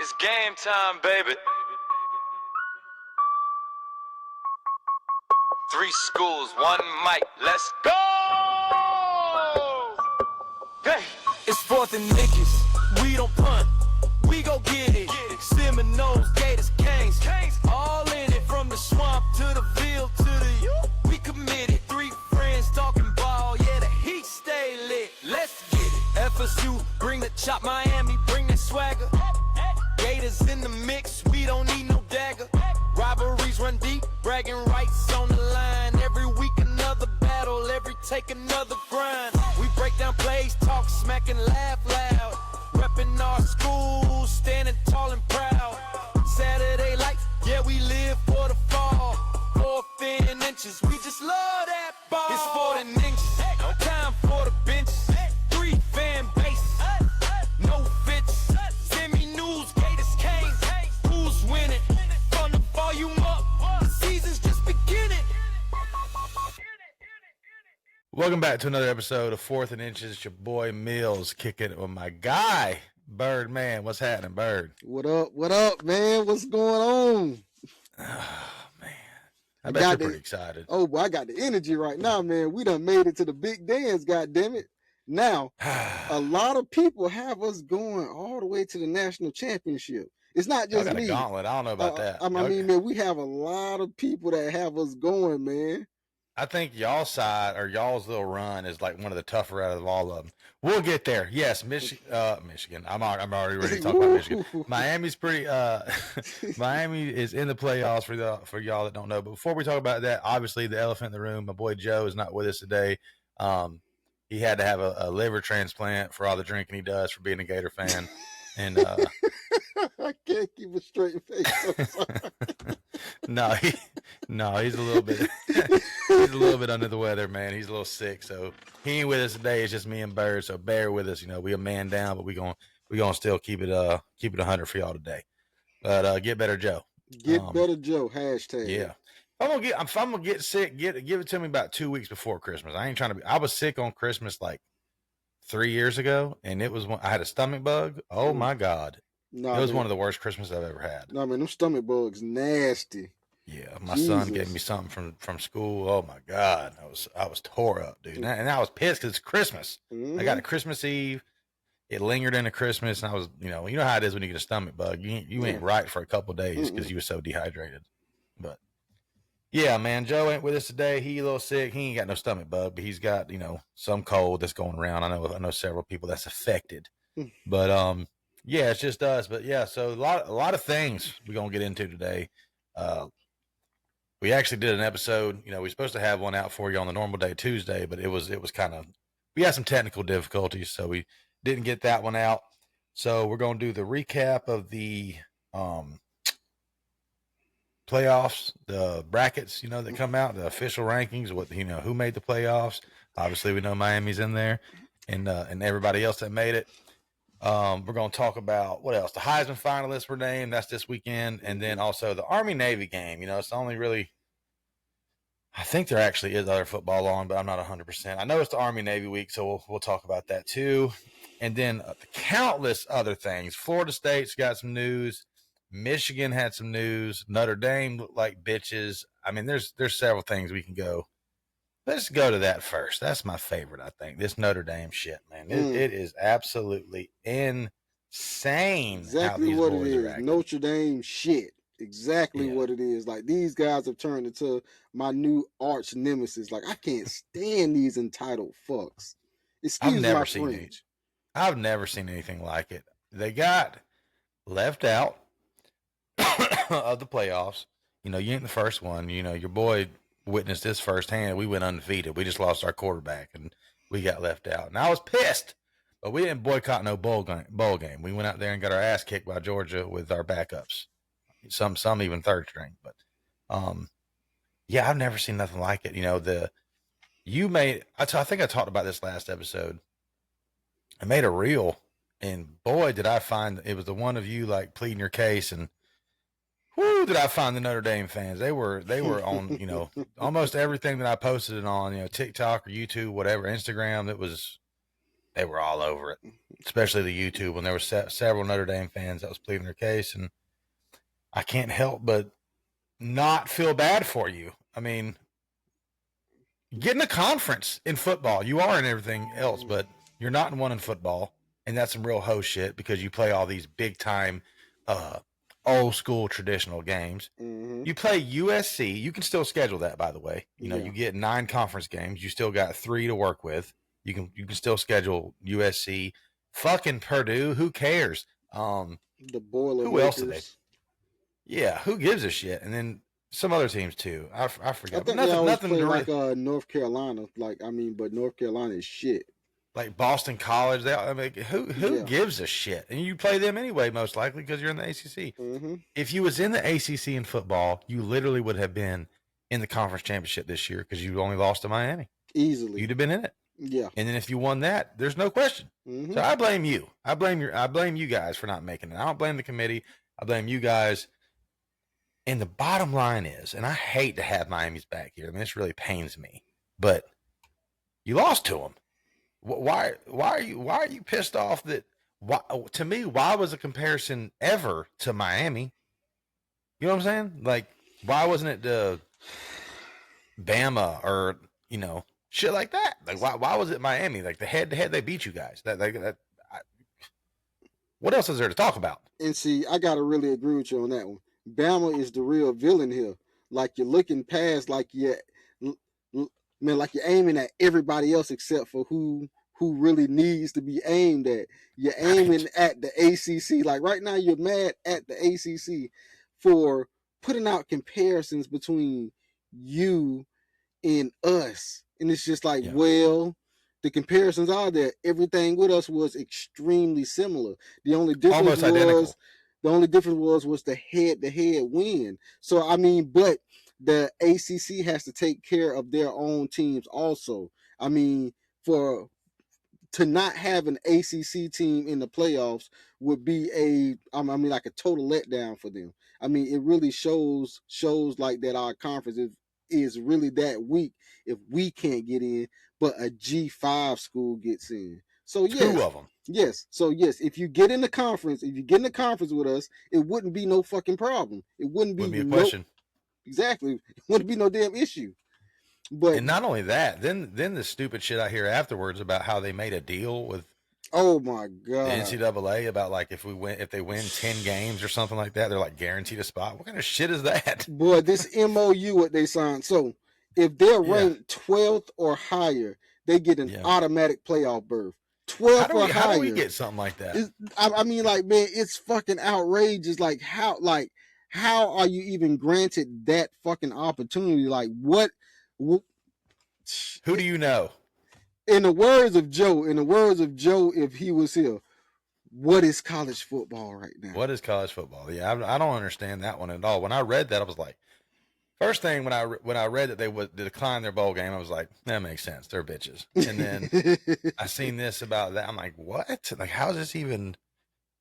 It's game time, baby. 3 schools, 1 mic, let's go! Hey! It's 4th and inches, we don't punt, we go get it. Seminoles, Gators, Canes, all in it. From the swamp to the field to the U, we committed. 3 friends talking ball, yeah, the heat stay lit. Let's get it. FSU, bring the chop, Miami, bring that swagger. Gators in the mix, we don't need no dagger. Rivalries run deep, bragging rights on the line. Every week another battle, every take another grind. We break down plays, talk smack and laugh loud. Reppin' our school, standing tall and proud. Saturday lights, yeah, we live for the fall. 4th and inches, we just love that ball. It's 4th and inches, no time for the benches. 3 fan bases, no fits. Semi-news, Gators, Canes, who's winning? From the volume up, the season's just beginning. Welcome back to another episode of 4th and Inches. It's your boy Mills kicking it with my guy, Byrd. Man, what's happening, Byrd? What up, man? What's going on? Oh, man. I bet you're pretty excited. Oh, boy, I got the energy right now, man. We done made it to the big dance, goddammit. Now, a lot of people have us going all the way to the national championship. It's not just got me. A gauntlet. I don't know about that. I mean, man, we have a lot of people that have us going, man. I think y'all's side or y'all's little run is like one of the tougher out of all of them. We'll get there. Yes, Michigan. I'm already ready to talk about Michigan. Miami's pretty. Miami is in the playoffs for y'all that don't know. But before we talk about that, obviously the elephant in the room. My boy Joe is not with us today. He had to have a liver transplant for all the drinking he does for being a Gator fan, and I can't keep a straight face. No, he's a little bit he's a little bit under the weather, man. He's a little sick, so he ain't with us today. It's just me and Byrd, so bear with us. You know, we a man down, but we gonna still keep it 100 for y'all today. But get better, Joe. Get better, Joe. Hashtag. Yeah. If I'm gonna get sick, give it to me about 2 weeks before Christmas. I ain't trying to be. I was sick on Christmas like 3 years ago, and it was I had a stomach bug. Oh my God. Nah, it was man. One of the worst Christmas I've ever had. No, man, them stomach bugs nasty. Yeah, my son gave me something from school. Oh my God, I was tore up, dude, and I was pissed because it's Christmas. I got a Christmas Eve. It lingered into Christmas, and I was, you know how it is when you get a stomach bug. You ain't right for a couple of days because you were so dehydrated. But yeah, man, Joe ain't with us today. He a little sick. He ain't got no stomach bug, but he's got some cold that's going around. I know several people that's affected, but yeah, it's just us. But yeah, so a lot of things we're gonna get into today. We actually did an episode. We're supposed to have one out for you on the normal day, Tuesday, but it was kind of, we had some technical difficulties, so we didn't get that one out. So we're going to do the recap of the playoffs, the brackets, that come out, the official rankings, who made the playoffs. Obviously, we know Miami's in there, and everybody else that made it. We're going to talk about what else. The Heisman finalists were named. That's this weekend. And then also the Army-Navy game. It's only really, I think there actually is other football on, but I'm not 100%. I know it's the Army-Navy week, so we'll talk about that too. And then the countless other things. Florida State's got some news. Michigan had some news. Notre Dame looked like bitches. I mean, there's several things we can go. Let's go to that first. That's my favorite, I think. This Notre Dame shit, man. It is absolutely insane. Exactly what it is. Notre Dame shit. Exactly what it is. Like, these guys have turned into my new arch nemesis. Like, I can't stand these entitled fucks. Excuse my French. I've never seen anything like it. They got left out of the playoffs. You ain't the first one. Your boy witnessed this firsthand. We went undefeated. We just lost our quarterback and we got left out. And I was pissed, but we didn't boycott no bowl game. We went out there and got our ass kicked by Georgia with our backups. Some even third string. But yeah, I've never seen nothing like it. I think I talked about this last episode. I made a reel, and boy, did I find it was the one of you like pleading your case, and whoo, did I find the Notre Dame fans. They were on, almost everything that I posted it on, TikTok or YouTube, whatever, Instagram. they were all over it, especially the YouTube when there were several Notre Dame fans that was pleading their case, and I can't help but not feel bad for you. I mean, getting a conference in football, you are in everything else, but you're not in one in football, and that's some real hoe shit because you play all these big time, old school traditional games. Mm-hmm. You play USC. You can still schedule that, by the way. You get 9 conference games. You still got 3 to work with. You can still schedule USC. Fucking Purdue. Who cares? The Boilermakers. Who else did they? Yeah, who gives a shit? And then some other teams too. I forgot. I think nothing play like North Carolina. But North Carolina is shit. Like Boston College, who gives a shit? And you play them anyway, most likely, because you're in the ACC. Mm-hmm. If you was in the ACC in football, you literally would have been in the conference championship this year because you only lost to Miami. Easily, you'd have been in it. Yeah. And then if you won that, there's no question. Mm-hmm. So I blame you. I blame you guys for not making it. I don't blame the committee. I blame you guys. And the bottom line is, and I hate to have Miami's back here. I mean, this really pains me, but you lost to them. Why are you pissed off that? To me, why was a comparison ever to Miami? You know what I'm saying? Like, why wasn't it Bama or shit like that? Like, why was it Miami? Like the head-to-head, they beat you guys. What else is there to talk about? And see, I gotta really agree with you on that one. Bama is the real villain here. Like you're looking past, like you're aiming at everybody else except for who really needs to be aimed at. You're aiming at the ACC. Like right now, you're mad at the ACC for putting out comparisons between you and us, and it's just like, well, the comparisons are there. Everything with us was extremely similar. The only difference was the head-to-head win. So but the ACC has to take care of their own teams also. I mean, to not have an ACC team in the playoffs would be like a total letdown for them. I mean, it really shows like that our conference is really that weak if we can't get in, but a G5 school gets in. So yes, 2 of them. Yes. So yes, if you get in the conference with us, it wouldn't be no fucking problem. It wouldn't be a question. Exactly. It wouldn't be no damn issue. And not only that, then the stupid shit I hear afterwards about how they made a deal with oh my god the NCAA about like if they win 10 games or something like that, they're like guaranteed a spot. What kind of shit is that? Boy, this MOU what they signed. So if they're ranked 12th or higher, they get an automatic playoff berth. 12th or higher. How do we get something like that? I mean, like, man, it's fucking outrageous. Like, how are you even granted that fucking opportunity? Like, what? Who do you know? In the words of Joe, if he was here, what is college football right now? What is college football? Yeah, I don't understand that one at all. When I read that, I was like, first thing when I read that they would decline their bowl game, I was like, that makes sense. They're bitches. And then I seen this about that. I'm like, what? Like, how is this even?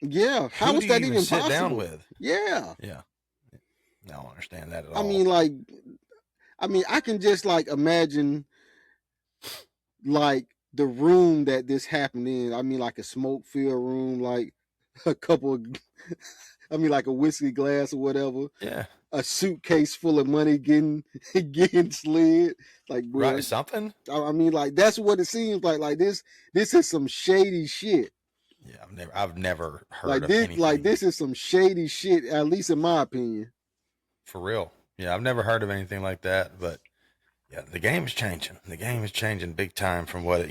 Yeah, how is that even possible? Sit down with? Yeah. I don't understand that at all. I mean, I can just like imagine like the room that this happened in. I mean, like a smoke-filled room, like a couple of, like a whiskey glass or whatever. Yeah. A suitcase full of money getting slid. Like, bro, right, something. I mean, like that's what it seems like. Like this is some shady shit. Yeah, I've never heard like of this. anything. Like this is some shady shit, at least in my opinion. For real. Yeah, I've never heard of anything like that, but yeah, the game is changing. The game is changing big time from what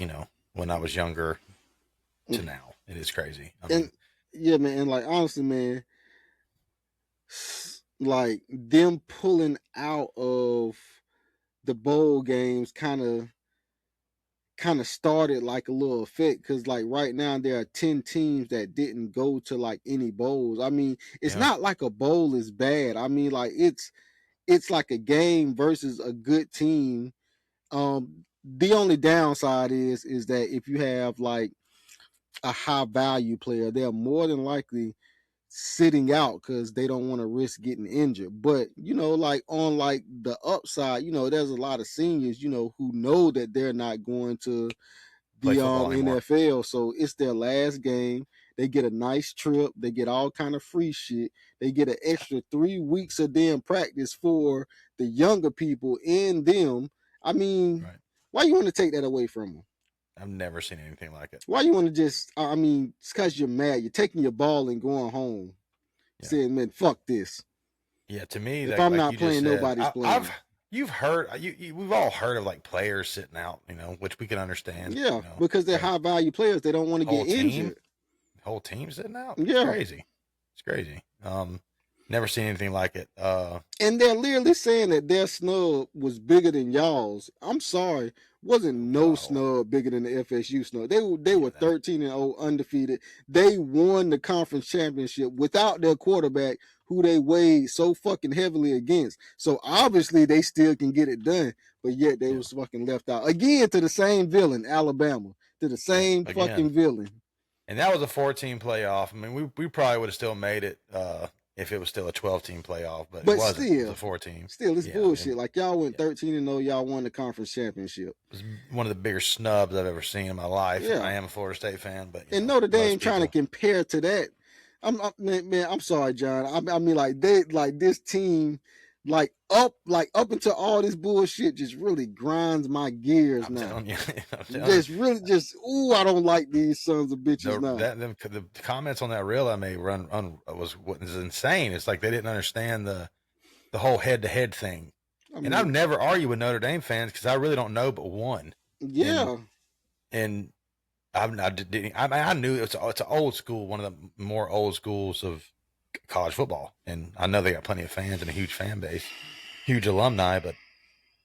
when I was younger to now. It is crazy. Man, and like honestly, man, like them pulling out of the bowl games kind of started like a little effect, because like right now there are 10 teams that didn't go to like any bowls. I mean, it's not like a bowl is bad. I mean, like it's like a game versus a good team. The only downside is that if you have like a high value player, they're more than likely sitting out because they don't want to risk getting injured. But like on like the upside, there's a lot of seniors, who know that they're not going to play the football anymore. NFL. So it's their last game. They get a nice trip. They get all kind of free shit. They get an extra 3 weeks of damn practice for the younger people in them. I mean, Right. why you want to take that away from them? I've never seen anything like it. Why you want to just? I mean, it's because you're mad. You're taking your ball and going home, saying, "Man, fuck this." Yeah, to me, if like, I'm like not you playing, just said, nobody's playing. You've heard, we've all heard of like players sitting out, which we can understand. Yeah, because they're high value players. They don't want to get injured. Whole team sitting out. Yeah, it's crazy. Never seen anything like it. And they're literally saying that their snub was bigger than y'all's. I'm sorry, wasn't no snub bigger than the FSU snub. They were 13-0 undefeated. They won the conference championship without their quarterback, who they weighed so fucking heavily against. So obviously they still can get it done, but yet they was fucking left out again to the same villain, Alabama, to the same fucking villain. And that was a 4-team playoff. I mean, we probably would have still made it if it was still a 12-team playoff, but it wasn't. Still, it was a 4-team. Still, it's bullshit. Like, y'all went 13-0, y'all won the conference championship. It was one of the bigger snubs I've ever seen in my life. Yeah. I am a Florida State fan, but Notre Dame trying to compare to that. I'm sorry, John. I mean, like this team, up until all this bullshit just really grinds my gears now. I don't like these sons of bitches now. The comments on that reel I made was insane. It's like they didn't understand the whole head-to-head thing. And I've never argued with Notre Dame fans because I really don't know but one. Yeah. And I knew it's an old school, one of the more old schools of college football, and I know they got plenty of fans and a huge fan base, huge alumni. But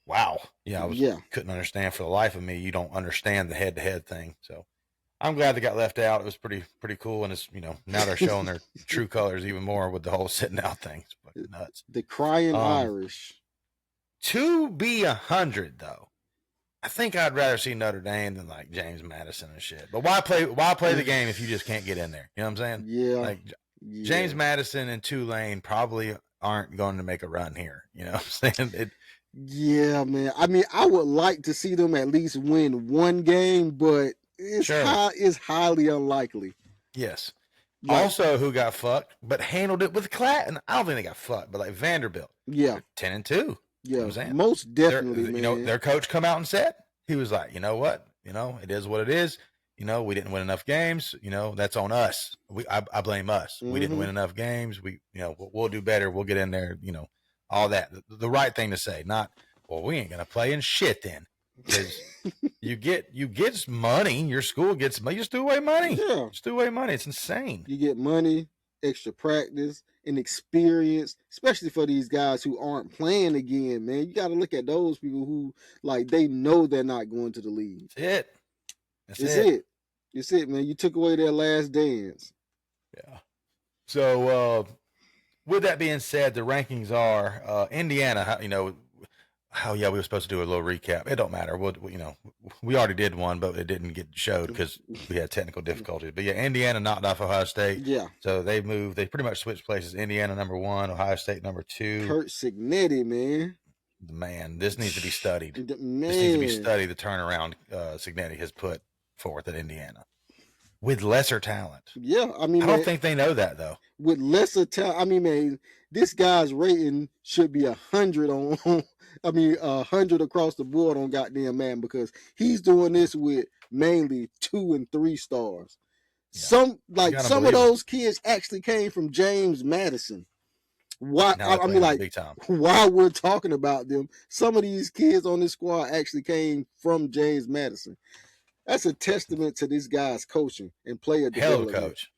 wow, couldn't understand for the life of me. You don't understand the head-to-head thing, so I'm glad they got left out. It was pretty cool, and it's now they're showing their true colors even more with the whole sitting out thing. It's fucking nuts. The Cryin Irish. To be 100 though. I think I'd rather see Notre Dame than like James Madison and shit. But why play the game if you just can't get in there? You know what I'm saying? Yeah. James Madison and Tulane probably aren't going to make a run here. You know what I'm saying? Yeah, man. I mean, I would like to see them at least win one game, but it's highly unlikely. Yes. Also, who got fucked, but handled it with class. And I don't think they got fucked, but like Vanderbilt. Yeah. 10-2. Yeah, most definitely, man. Their coach come out and said, he was like, you know what? It is what it is. We didn't win enough games. That's on us. I blame us. Mm-hmm. We didn't win enough games. We'll do better. We'll get in there. All that. The right thing to say. Not, well, we ain't gonna play in shit then. Because you get money. Your school gets money. You just do away money. Yeah, just do away money. It's insane. You get money, extra practice, and experience, especially for these guys who aren't playing again, man. You got to look at those people who, they know they're not going to the league. That's it. It's it, man. You took away their last dance. Yeah. So, with that being said, the rankings are Indiana. We were supposed to do a little recap. It don't matter. We already did one, but it didn't get showed because we had technical difficulties. But yeah, Indiana knocked off Ohio State. Yeah. So they moved. They pretty much switched places. Indiana number 1, Ohio State number 2. Kurt Signetti, man. Man, this needs to be studied. This needs to be studied. The turnaround Signetti has put forth at Indiana with lesser talent. Yeah, I mean, I don't think they know that though. With lesser talent, I mean, man, this guy's rating should be 100 on 100 across the board on goddamn man, because he's doing this with mainly 2 and 3 stars. Yeah. Some of those kids actually came from James Madison. Why? Big time. While we're talking about them, some of these kids on this squad actually came from James Madison. That's a testament to this guy's coaching and player development. Hell of a coach.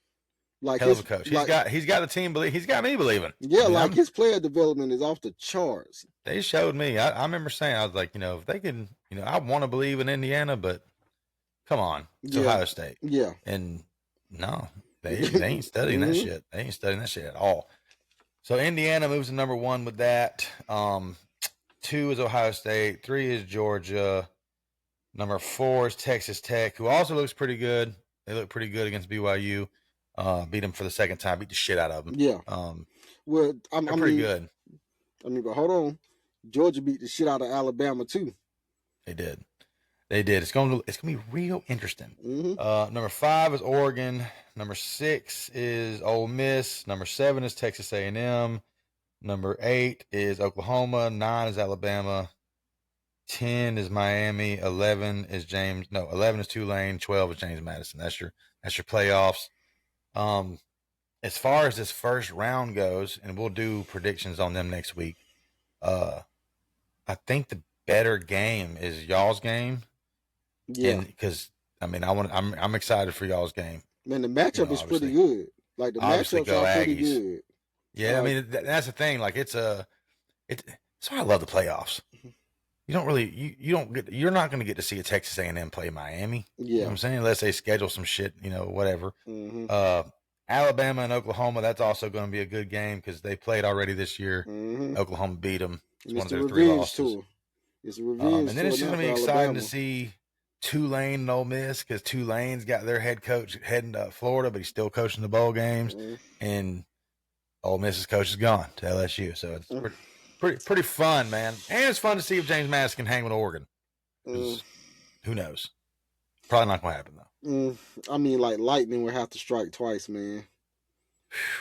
Hell of a coach. He's got the team believe. He's got me believing. Yeah, his player development is off the charts. They showed me. I remember saying, I was like, if they can, I want to believe in Indiana, but come on, it's Ohio State. Yeah. And no, they ain't studying that shit. They ain't studying that shit at all. So Indiana moves to number 1 with that. 2 is Ohio State. 3 is Georgia. Number 4 is Texas Tech, who also looks pretty good. They look pretty good against BYU. Beat them for the second time. Beat the shit out of them. Yeah. I'm pretty good. But hold on. Georgia beat the shit out of Alabama too. They did. They did. It's gonna be real interesting. Mm-hmm. Number 5 is Oregon. Number 6 is Ole Miss. Number 7 is Texas A&M. Number 8 is Oklahoma. 9 is Alabama. 10 is Miami. 11 is 11 is Tulane. 12 is James Madison. That's your playoffs. As far as this first round goes, and we'll do predictions on them next week. I think the better game is y'all's game. Yeah, because I'm excited for y'all's game. Man, the matchup is pretty good. Like the matchups are pretty good. Yeah, I mean that's the thing. Like it's why I love the playoffs. You don't really you're not going to get to see a Texas A&M play Miami. Yeah, you know what I'm saying, unless they schedule some shit, whatever. Mm-hmm. Alabama and Oklahoma, that's also going to be a good game because they played already this year. Mm-hmm. Oklahoma beat them. It's one of their 3 losses. Tour. It's a revenge and then it's just going to be exciting Alabama. to see Tulane and Ole Miss, because Tulane's got their head coach heading to Florida, but he's still coaching the bowl games, and Ole Miss's coach is gone to LSU. So it's pretty fun, man. And it's fun to see if James Madison can hang with Oregon. Who knows? Probably not going to happen though. I mean, like lightning would have to strike twice, man.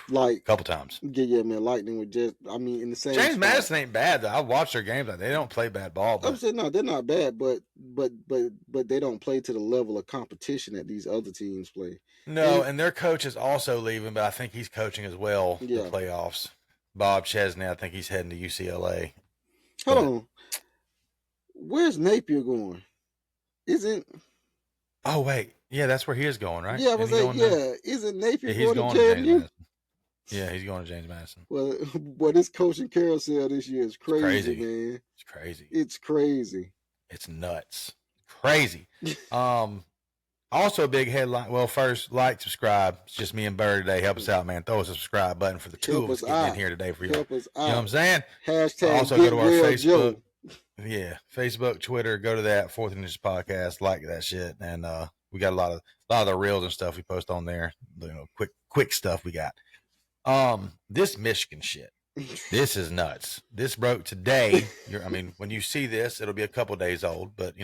Like a couple times. Yeah, man. Lightning would just. I mean, in the same. James Madison ain't bad though. I watch their games. They don't play bad ball. But... I'm saying no, they're not bad, but they don't play to the level of competition that these other teams play. No, and their coach is also leaving, but I think he's coaching as well. The playoffs. Bob Chesney, I think he's heading to UCLA. Hold on. Where's Napier going? Isn't? Oh wait, yeah, that's where he is going, right? Yeah, I was like, isn't Napier going to JMU? Yeah, he's going to James Madison. Well, this coaching carousel this year is crazy, man. It's crazy. It's crazy. It's nuts. Crazy. Also a big headline. Well, first, like, subscribe. It's just me and Byrd today. Help us out, man. Throw us a subscribe button for the two of us getting in here today for you. Help us out. You know what I'm saying? Hashtag also go to our Facebook. Joe. Yeah, Facebook, Twitter. Go to that Fourth and Inches podcast. Like that shit, and we got a lot of the reels and stuff we post on there. Quick stuff we got. This Michigan shit, this is nuts. This broke today. When you see this, it'll be a couple days old, but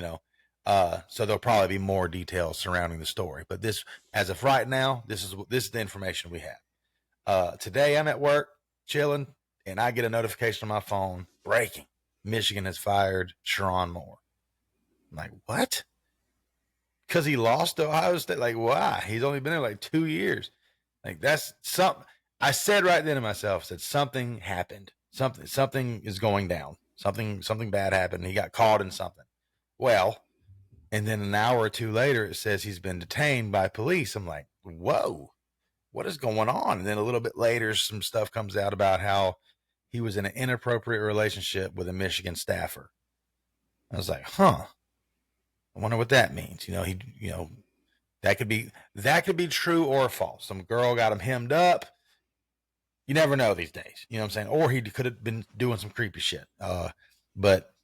so there'll probably be more details surrounding the story. But this, as of right now, this is the information we have. Today I'm at work chilling, and I get a notification on my phone: breaking. Michigan has fired Sharon Moore. I'm like, what? Because he lost to Ohio State? Like, why? He's only been there like 2 years. Like, that's something. I said right then to myself, something happened. Something is going down. Something bad happened. He got caught in something. Well, and then an hour or two later, it says he's been detained by police. I'm like, whoa, what is going on? And then a little bit later, some stuff comes out about how he was in an inappropriate relationship with a Michigan staffer. I was like, I wonder what that means. That could be true or false. Some girl got him hemmed up. You never know these days. You know what I'm saying? Or he could have been doing some creepy shit. But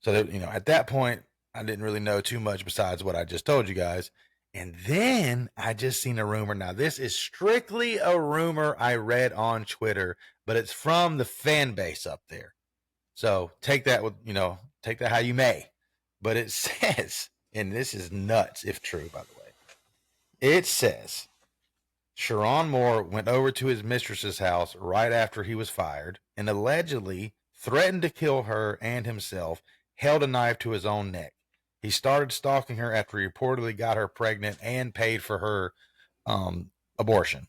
so that, at that point, I didn't really know too much besides what I just told you guys. And then I just seen a rumor. Now, this is strictly a rumor I read on Twitter, but it's from the fan base up there. So take that how you may. But it says, and this is nuts if true, by the way. It says Sharon Moore went over to his mistress's house right after he was fired and allegedly threatened to kill her and himself, held a knife to his own neck. He started stalking her after he reportedly got her pregnant and paid for her abortion.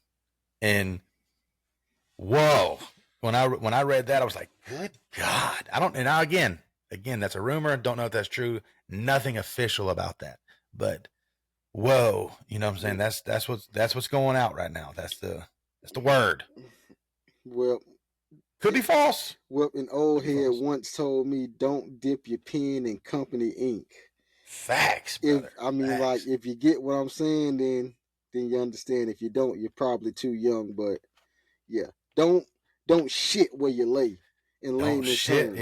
And whoa, when I read that, I was like, good God. Again, that's a rumor. Don't know if that's true. Nothing official about that. But whoa, you know what I'm saying? That's what's going out right now. That's the word. Well, could be false. Well, an old head once told me, don't dip your pen in company ink. Facts, brother. Like, if you get what I'm saying, then you understand. If you don't, you're probably too young. But yeah, don't shit where you lay. In layman's terms.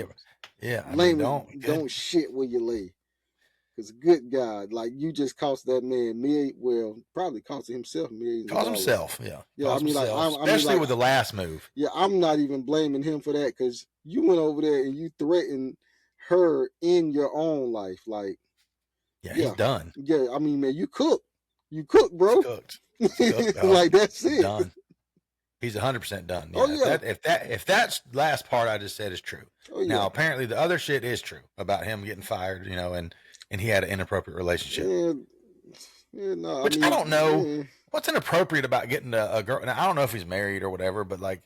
Yeah, don't shit where you lay. Because good God, like, you just cost that man probably cost himself millions. Cost himself, yeah. Yeah, especially with the last move. Yeah, I'm not even blaming him for that, because you went over there and you threatened her in your own life. Like, Yeah, he's done. Yeah, I mean, man, you cook, bro. He's cooked. He's cooked, like that's it. Done. He's 100% done. Yeah. Oh yeah. If that last part I just said is true. Oh, yeah. Now apparently the other shit is true about him getting fired, you know, and he had an inappropriate relationship. Yeah, no, Which I don't know what's inappropriate about getting a girl. Now I don't know if he's married or whatever, but like,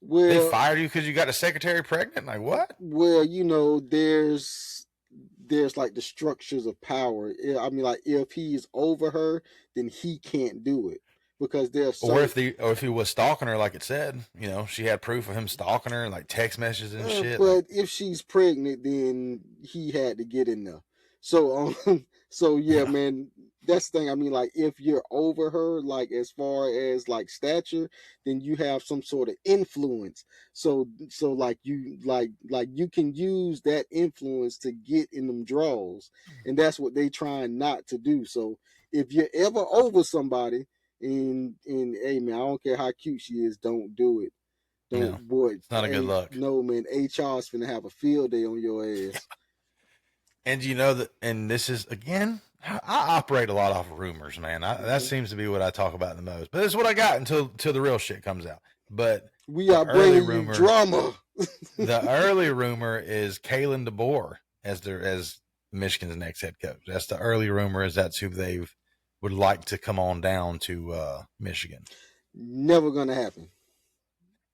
they fired you because you got a secretary pregnant. Like what? Well, you know, there's like the structures of power. I mean, like if he's over her, then he can't do it. Because there's or if he was stalking her, like it said, you know, she had proof of him stalking her, like text messages and shit. But if she's pregnant, then he had to get in there. So, yeah, man, that's the thing. I mean, like if you're over her, like as far as like stature, then you have some sort of influence. So like you can use that influence to get in them draws, and that's what they trying not to do. So if you're ever over somebody. And hey man, I don't care how cute she is, don't do it. Boy, it's not a good look. No man, HR's finna have a field day on your ass. And you know that, and this is again, I operate a lot off of rumors, man. That seems to be what I talk about the most. But it's what I got until the real shit comes out. But we are bringing you drama. The early rumor is Kalen DeBoer as Michigan's next head coach. That's the early rumor. Is that's who they've would like to come on down to Michigan. Never gonna happen.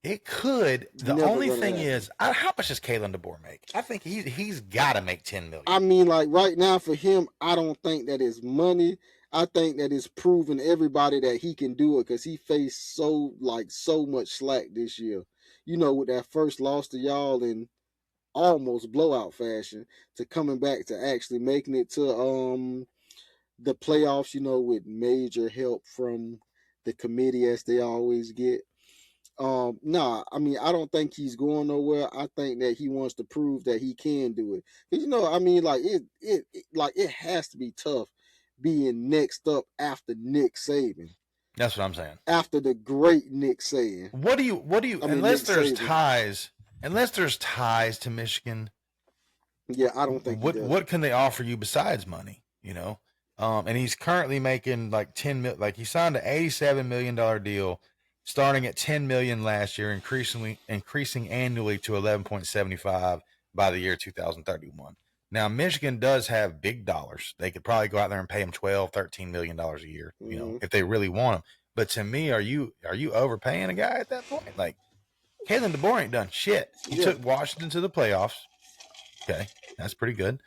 It could. The only thing is, how much does Kalen DeBoer make? I think he's got to make $10 million. I mean, like right now for him, I don't think that is money. I think that it's proven everybody that he can do it because he faced so much slack this year. You know, with that first loss to y'all in almost blowout fashion, to coming back to actually making it to the playoffs, you know, with major help from the committee as they always get. Nah, I mean, I don't think he's going nowhere. I think that he wants to prove that he can do it. Cause you know, I mean, like it has to be tough being next up after Nick Saban. That's what I'm saying. After the great Nick Saban. What do you unless there's ties to Michigan? Yeah, I don't think what can they offer you besides money, you know? And he's currently making like $10 million. Like he signed an $87 million deal, starting at $10 million last year, increasing annually to $11.75 by the year 2031. Now Michigan does have big dollars. They could probably go out there and pay him $12-13 million a year, you know, if they really want him. But to me, are you overpaying a guy at that point? Like Kalen DeBoer ain't done shit. He took Washington to the playoffs. Okay, that's pretty good.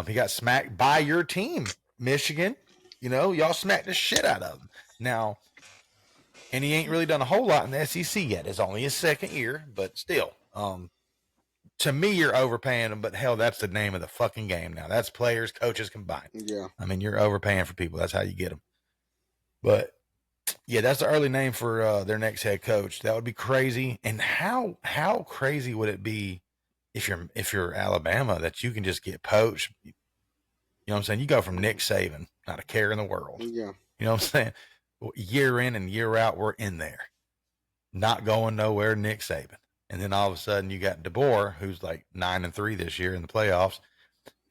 He got smacked by your team. Michigan, you know, y'all smacked the shit out of him. Now, and he ain't really done a whole lot in the SEC yet. It's only his second year, but still, to me, you're overpaying him. But hell, that's the name of the fucking game now. That's players, coaches combined. Yeah. I mean, you're overpaying for people. That's how you get them. But yeah, that's the early name for their next head coach. That would be crazy. And how crazy would it be if you're Alabama that you can just get poached? You know what I'm saying? You go from Nick Saban, not a care in the world. Yeah. You know what I'm saying? Year in and year out, we're in there. Not going nowhere, Nick Saban. And then all of a sudden you got DeBoer, who's like 9-3 this year in the playoffs,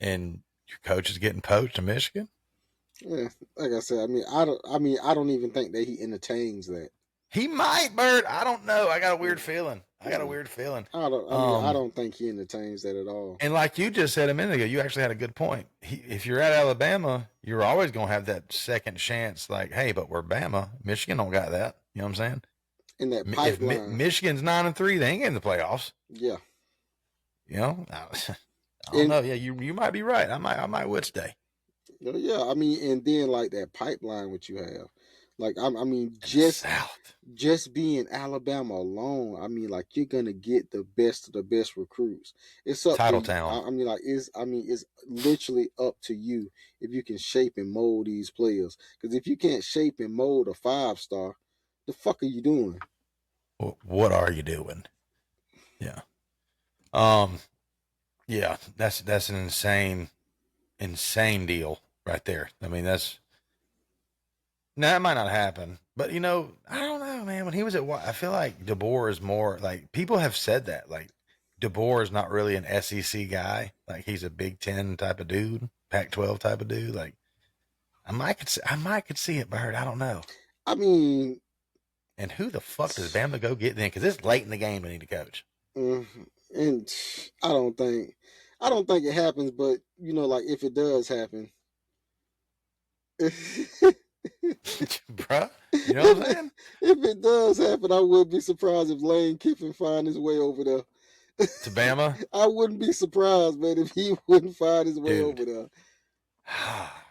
and your coach is getting poached to Michigan. Yeah, like I said, I don't even think that he entertains that. He might, Byrd. I don't know. I got a weird feeling. I don't think he entertains that at all. And like you just said a minute ago, you actually had a good point. If you're at Alabama, you're always going to have that second chance. Like, hey, but we're Bama. Michigan don't got that. You know what I'm saying? In that pipeline. If Michigan's 9-3, they ain't in the playoffs. Yeah. You know, I don't know. Yeah, you might be right. I might would stay. Yeah, I mean, and then like that pipeline what you have. Like, I mean, just being Alabama alone, I mean, like, you're going to get the best of the best recruits. It's up Title to town. I mean, it's literally up to you if you can shape and mold these players. Because if you can't shape and mold a 5-star, the fuck are you doing? What are you doing? Yeah. Yeah, that's an insane deal right there. I mean, that might not happen, but you know, I don't know, man. When he was I feel like DeBoer is more like people have said that like DeBoer is not really an SEC guy. Like he's a Big Ten type of dude. Pac-12 type of dude. Like, I might could see it, Byrd. I don't know. I mean, and who the fuck does Bama go get then? Because it's late in the game to need to coach. And I don't think it happens. But you know, like if it does happen, bruh, you know what I'm saying? If it does happen, I would be surprised if Lane Kiffin find his way over there. To Bama? I wouldn't be surprised, man, if he wouldn't find his way over there.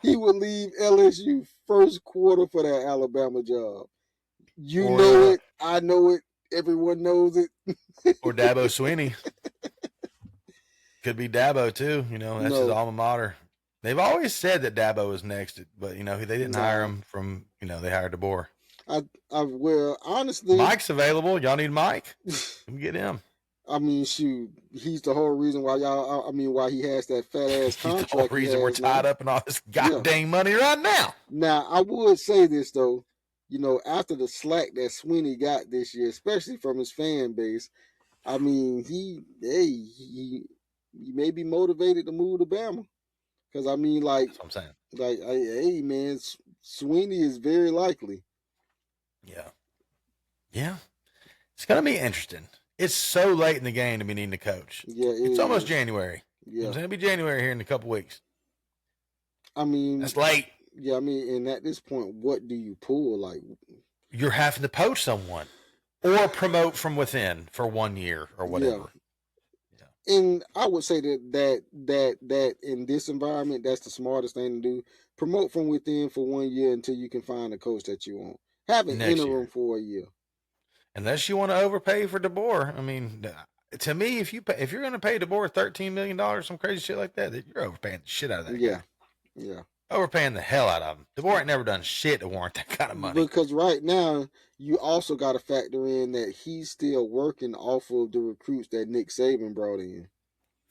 He would leave LSU first quarter for that Alabama job. You know it. I know it. Everyone knows it. Or Dabo Swinney. Could be Dabo, too. You know, that's his alma mater. They've always said that Dabo was next, but, you know, they didn't hire him from, you know, they hired DeBoer. Well, honestly. Mike's available. Y'all need Mike? Let me get him. I mean, shoot, he's the whole reason why why he has that fat ass contract. The whole reason we're tied up in all this goddamn money right now. Now, I would say this, though. You know, after the slack that Swinney got this year, especially from his fan base, I mean, he may be motivated to move to Bama. Because, I mean, like, that's what I'm saying. Like, hey, man, Swinney is very likely. Yeah. Yeah. It's going to be interesting. It's so late in the game to be needing to coach. Yeah, it's almost January. Yeah. It's going to be January here in a couple weeks. I mean, that's late. Yeah, I mean, and at this point, what do you pull? Like, you're having to poach someone or promote from within for 1 year or whatever. Yeah. And I would say that in this environment, that's the smartest thing to do. Promote from within for 1 year until you can find a coach that you want. Have an interim for a year. Unless you want to overpay for DeBoer. I mean, to me, if you're going to pay DeBoer $13 million, some crazy shit like that, you're overpaying the shit out of that guy. Yeah. Overpaying the hell out of him. DeBoer ain't never done shit to warrant that kind of money. Because right now, you also got to factor in that he's still working off of the recruits that Nick Saban brought in.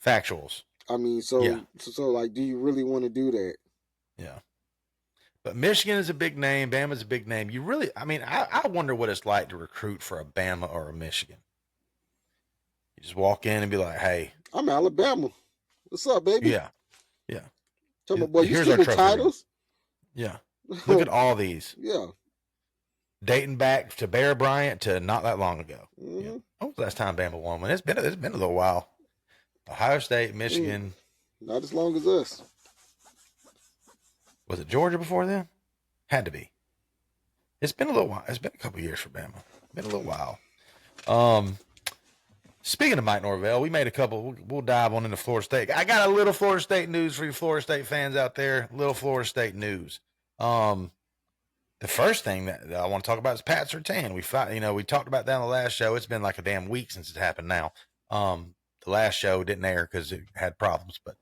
Factuals. I mean, so like, do you really want to do that? Yeah. But Michigan is a big name. Bama's a big name. You really, I mean, I wonder what it's like to recruit for a Bama or a Michigan. You just walk in and be like, hey. I'm Alabama. What's up, baby? Yeah. Yeah. Tell me, boy, you see the titles? Yeah. Look at all these. Yeah. Dating back to Bear Bryant to not that long ago. Mm-hmm. Yeah. When was the last time Bama won? It's been a little while. Ohio State, Michigan. Not as long as us. Was it Georgia before then? Had to be. It's been a little while. It's been a couple years for Bama. Been a little while. Speaking of Mike Norvell, we made a couple. We'll dive on into Florida State. I got a little Florida State news for you Florida State fans out there. Little Florida State news. The first thing that I want to talk about is Pat Surtain. We talked about that on the last show. It's been like a damn week since it happened now. The last show didn't air because it had problems, but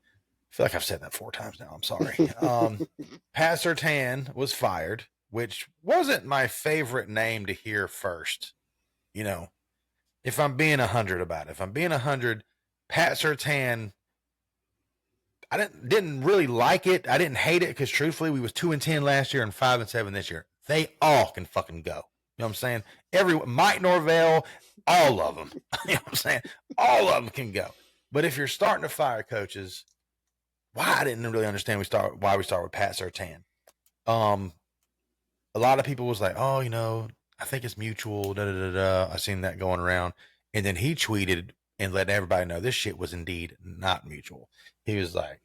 I feel like I've said that 4 times now. I'm sorry. Pat Surtain was fired, which wasn't my favorite name to hear first. You know, if I'm being 100 about it, Pat Surtain, I didn't really like it. I didn't hate it because truthfully, we was 2-10 last year and 5-7 this year. They all can fucking go. You know what I'm saying? Mike Norvell, all of them. You know what I'm saying? All of them can go. But if you're starting to fire coaches, I didn't really understand why we start with Pat Surtain. A lot of people was like, oh, you know, I think it's mutual. I seen that going around. And then he tweeted and let everybody know this shit was indeed not mutual. He was like,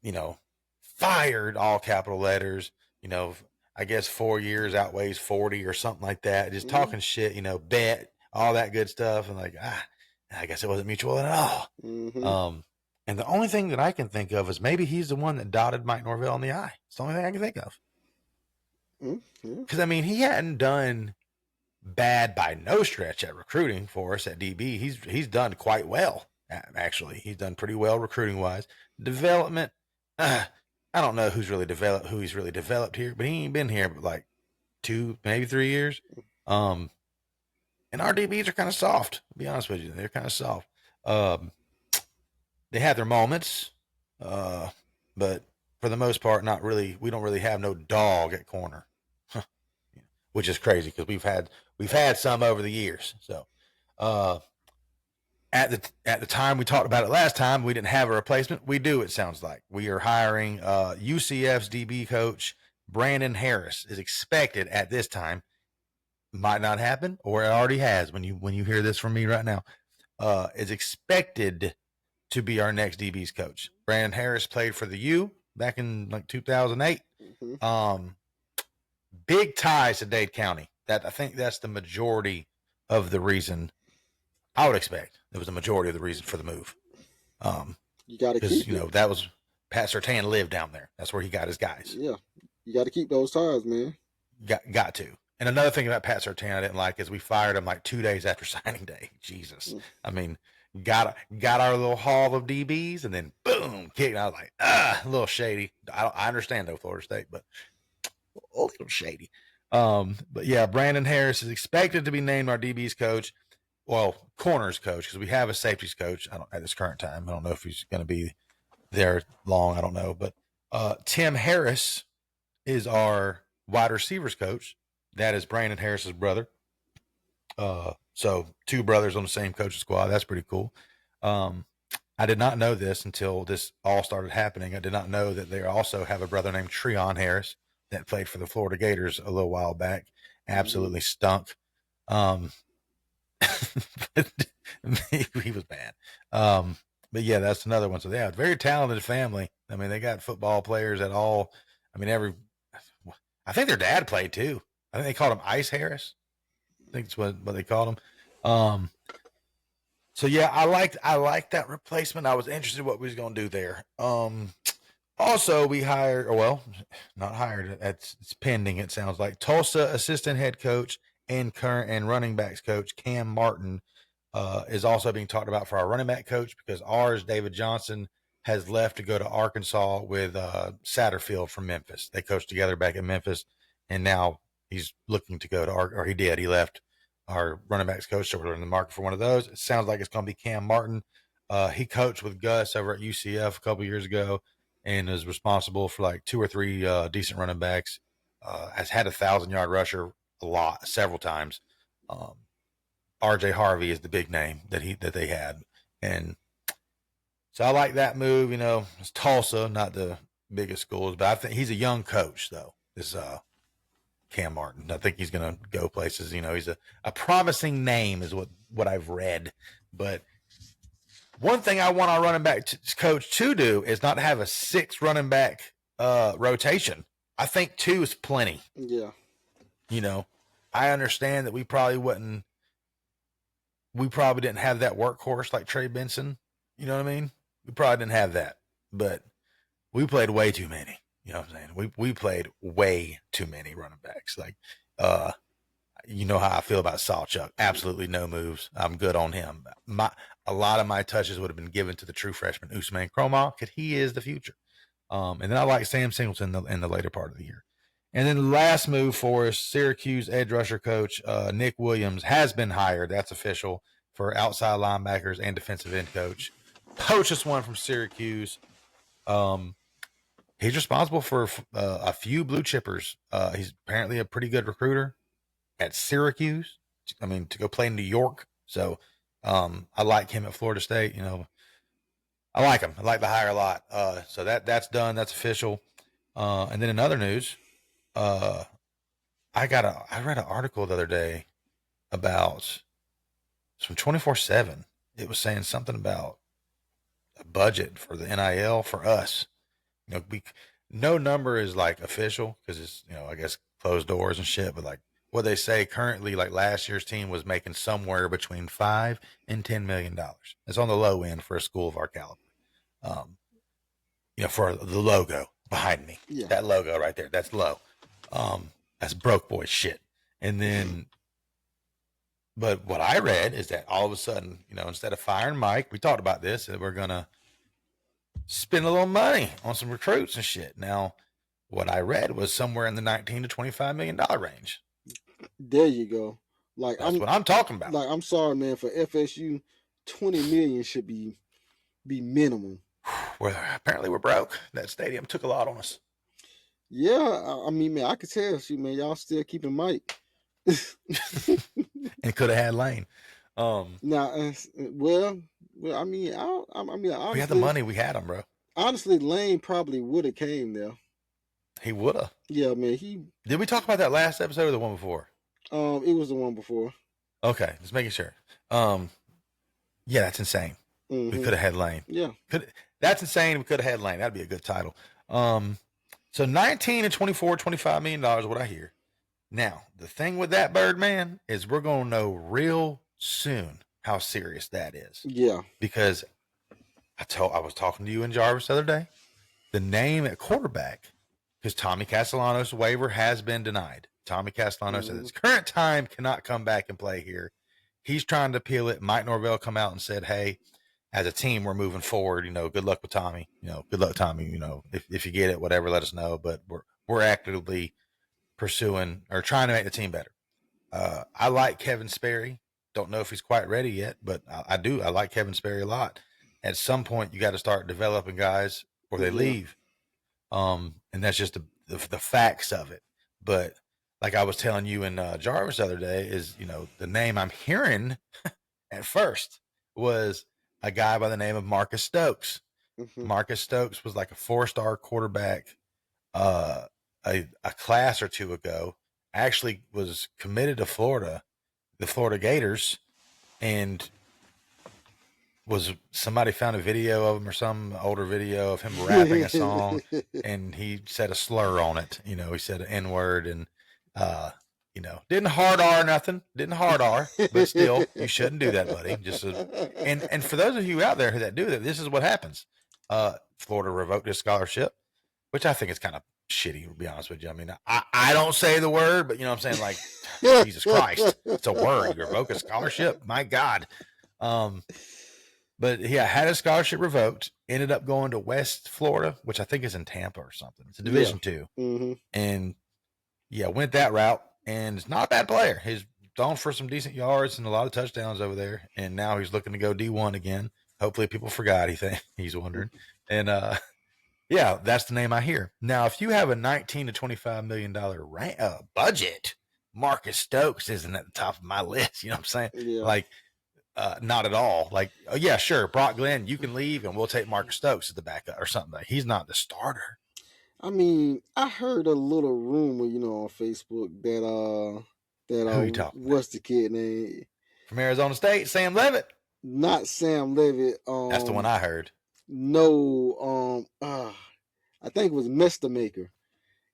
you know, fired, all capital letters, you know, I guess 4 years outweighs 40 or something like that. Just talking shit, you know, bet, all that good stuff. And like, I guess it wasn't mutual at all. Mm-hmm. And the only thing that I can think of is maybe he's the one that dotted Mike Norvell in the eye. It's the only thing I can think of. Because, I mean, he hadn't done bad by no stretch at recruiting for us at DB. He's done quite well, actually. He's done pretty well recruiting-wise. Development, I don't know who he's really developed here, but he ain't been here but like 2, maybe 3 years. And our DBs are kind of soft, to be honest with you. They're kind of soft. They have their moments, but for the most part, not really. We don't really have no dog at corner, which is crazy because we've had some over the years. So, at the time we talked about it last time, we didn't have a replacement. We do, it sounds like. We are hiring UCF's DB coach, Brandon Harris, is expected at this time. Might not happen, or it already has when you hear this from me right now. Is expected to be our next DB's coach. Brandon Harris played for the U back in like 2008. Mm-hmm. Big ties to Dade County. I think that's the majority of the reason. I would expect it was the majority of the reason for the move. You got to keep, that was Pat Surtain lived down there. That's where he got his guys. Yeah, you got to keep those ties, man. Got to. And another thing about Pat Surtain I didn't like is we fired him like 2 days after signing day. Jesus, I mean, got our little haul of DBs and then boom, kicked. I was like, a little shady. I understand though, Florida State, but a little shady. But yeah, Brandon Harris is expected to be named our DB's coach. Well, corners coach, because we have a safeties coach. At this current time, I don't know if he's going to be there long. I don't know, but Tim Harris is our wide receivers coach. That is Brandon Harris's brother. So 2 brothers on the same coaching squad. That's pretty cool. I did not know this until this all started happening. I did not know that they also have a brother named Cryin Harris that played for the Florida Gators a little while back. Absolutely stunk. He was bad. But yeah, that's another one. So they have a very talented family. I mean, they got football players at all. I mean, I think their dad played too. I think they called him Ice Harris. I think that's what they called him. So yeah, I liked that replacement. I was interested in what we was going to do there. Also we hired, not hired. It's pending. It sounds like Tulsa assistant head coach and current and running backs coach Cam Martin is also being talked about for our running back coach, because ours, David Johnson, has left to go to Arkansas with Satterfield from Memphis. They coached together back in Memphis, and now he's looking to go to or he did. He left our running backs coach, so we're in the market for one of those. It sounds like it's going to be Cam Martin. He coached with Gus over at UCF a couple years ago and is responsible for like 2 or 3 decent running backs. Has had a 1,000-yard rusher several times. RJ Harvey is the big name that they had. And so I like that move. It's Tulsa, not the biggest schools, but I think he's a young coach though. This Cam Martin. I think he's going to go places. He's a promising name is what I've read. But one thing I want our running back coach to do is not have a 6 running back rotation. I think 2 is plenty. Yeah. I understand that we probably didn't have that workhorse like Trey Benson. You know what I mean? We probably didn't have that, but we played way too many. You know what I'm saying? We played way too many running backs. Like, you know how I feel about Sawchuk. Absolutely no moves. I'm good on him. A lot of my touches would have been given to the true freshman Usman Cromall, because he is the future. And then I like Sam Singleton in the later part of the year. And then the last move for us, Syracuse edge rusher coach Nick Williams has been hired. That's official, for outside linebackers and defensive end coach. Poached us one from Syracuse. He's responsible for a few blue chippers. He's apparently a pretty good recruiter at Syracuse. I mean, to go play in New York. So I like him at Florida State. I like him. I like the hire a lot. So that's done. That's official. And then in other news, I read an article the other day about from 24/7. It was saying something about a budget for the NIL for us. No number is like official because it's, I guess closed doors and shit, but like what they say currently, like last year's team was making somewhere between $5 and $10 million. It's on the low end for a school of our caliber. For the logo behind me, that logo right there, that's low. That's broke boy shit. And then, but what I read is that all of a sudden, instead of firing Mike, we talked about this, that we're going to spend a little money on some recruits and shit. Now, what I read was somewhere in the $19 to $25 million range. There you go. Like, that's what I'm talking about. Like, I'm sorry, man, for FSU, 20 million should be minimum. Well, apparently we're broke. That stadium took a lot on us. Yeah, I mean, man, I could tell you, man, y'all still keeping Mike. And could have had Lane. Now, well, Well, I mean, honestly, we had the money, we had him, bro. Honestly, Lane probably would have came there. He would have. Yeah, man. Did we talk about that last episode or the one before? It was the one before. Okay, just making sure. Yeah, that's insane. We could have had Lane. Yeah. That's insane. We could have had Lane. That'd be a good title. So 19 and 24, $25 million, what I hear. Now, the thing with that, Byrd, man, is we're going to know real soon how serious that is. Yeah. Because I was talking to you and Jarvis the other day. The name at quarterback, because Tommy Castellanos' waiver has been denied. Tommy Castellanos at this current time cannot come back and play here. He's trying to appeal it. Mike Norvell come out and said, hey, as a team, we're moving forward. Good luck with Tommy. Good luck, Tommy. If you get it, whatever, let us know. But we're actively pursuing or trying to make the team better. I like Kevin Sperry. Don't know if he's quite ready yet, but I do. I like Kevin Sperry a lot. At some point, you got to start developing guys or they leave. And that's just the facts of it. But like I was telling you and Jarvis the other day is, the name I'm hearing at first was a guy by the name of Marcus Stokes. Marcus Stokes was like a 4-star quarterback a class or two ago. Actually was committed to Florida, the Florida Gators, and somebody found a video of him or some older video of him rapping a song and he said a slur on it. He said an N-word and, didn't hard R nothing, but still you shouldn't do that, buddy. And for those of you out there that do that, this is what happens. Florida revoked his scholarship, which I think is kind of shitty, to be honest with you. I mean, I don't say the word, but you know what I'm saying? Like, Jesus Christ, it's a word. You revoke a scholarship? My God. But yeah, had his scholarship revoked, ended up going to West Florida, which I think is in Tampa or something. It's a Division II. And yeah, went that route and it's not a bad player. He's gone for some decent yards and a lot of touchdowns over there. And now he's looking to go D1 again. Hopefully people forgot he's wondering. And, yeah, that's the name I hear. Now, if you have a $19 to $25 million budget, Marcus Stokes isn't at the top of my list. You know what I'm saying? Yeah. Like, not at all. Like, oh, yeah, sure, Brock Glenn, you can leave and we'll take Marcus Stokes as the backup or something. He's not the starter. I mean, I heard a little rumor, on Facebook that what's the kid name? From Arizona State, Sam Levitt. Not Sam Levitt. That's the one I heard. No, I think it was Mr. Maker.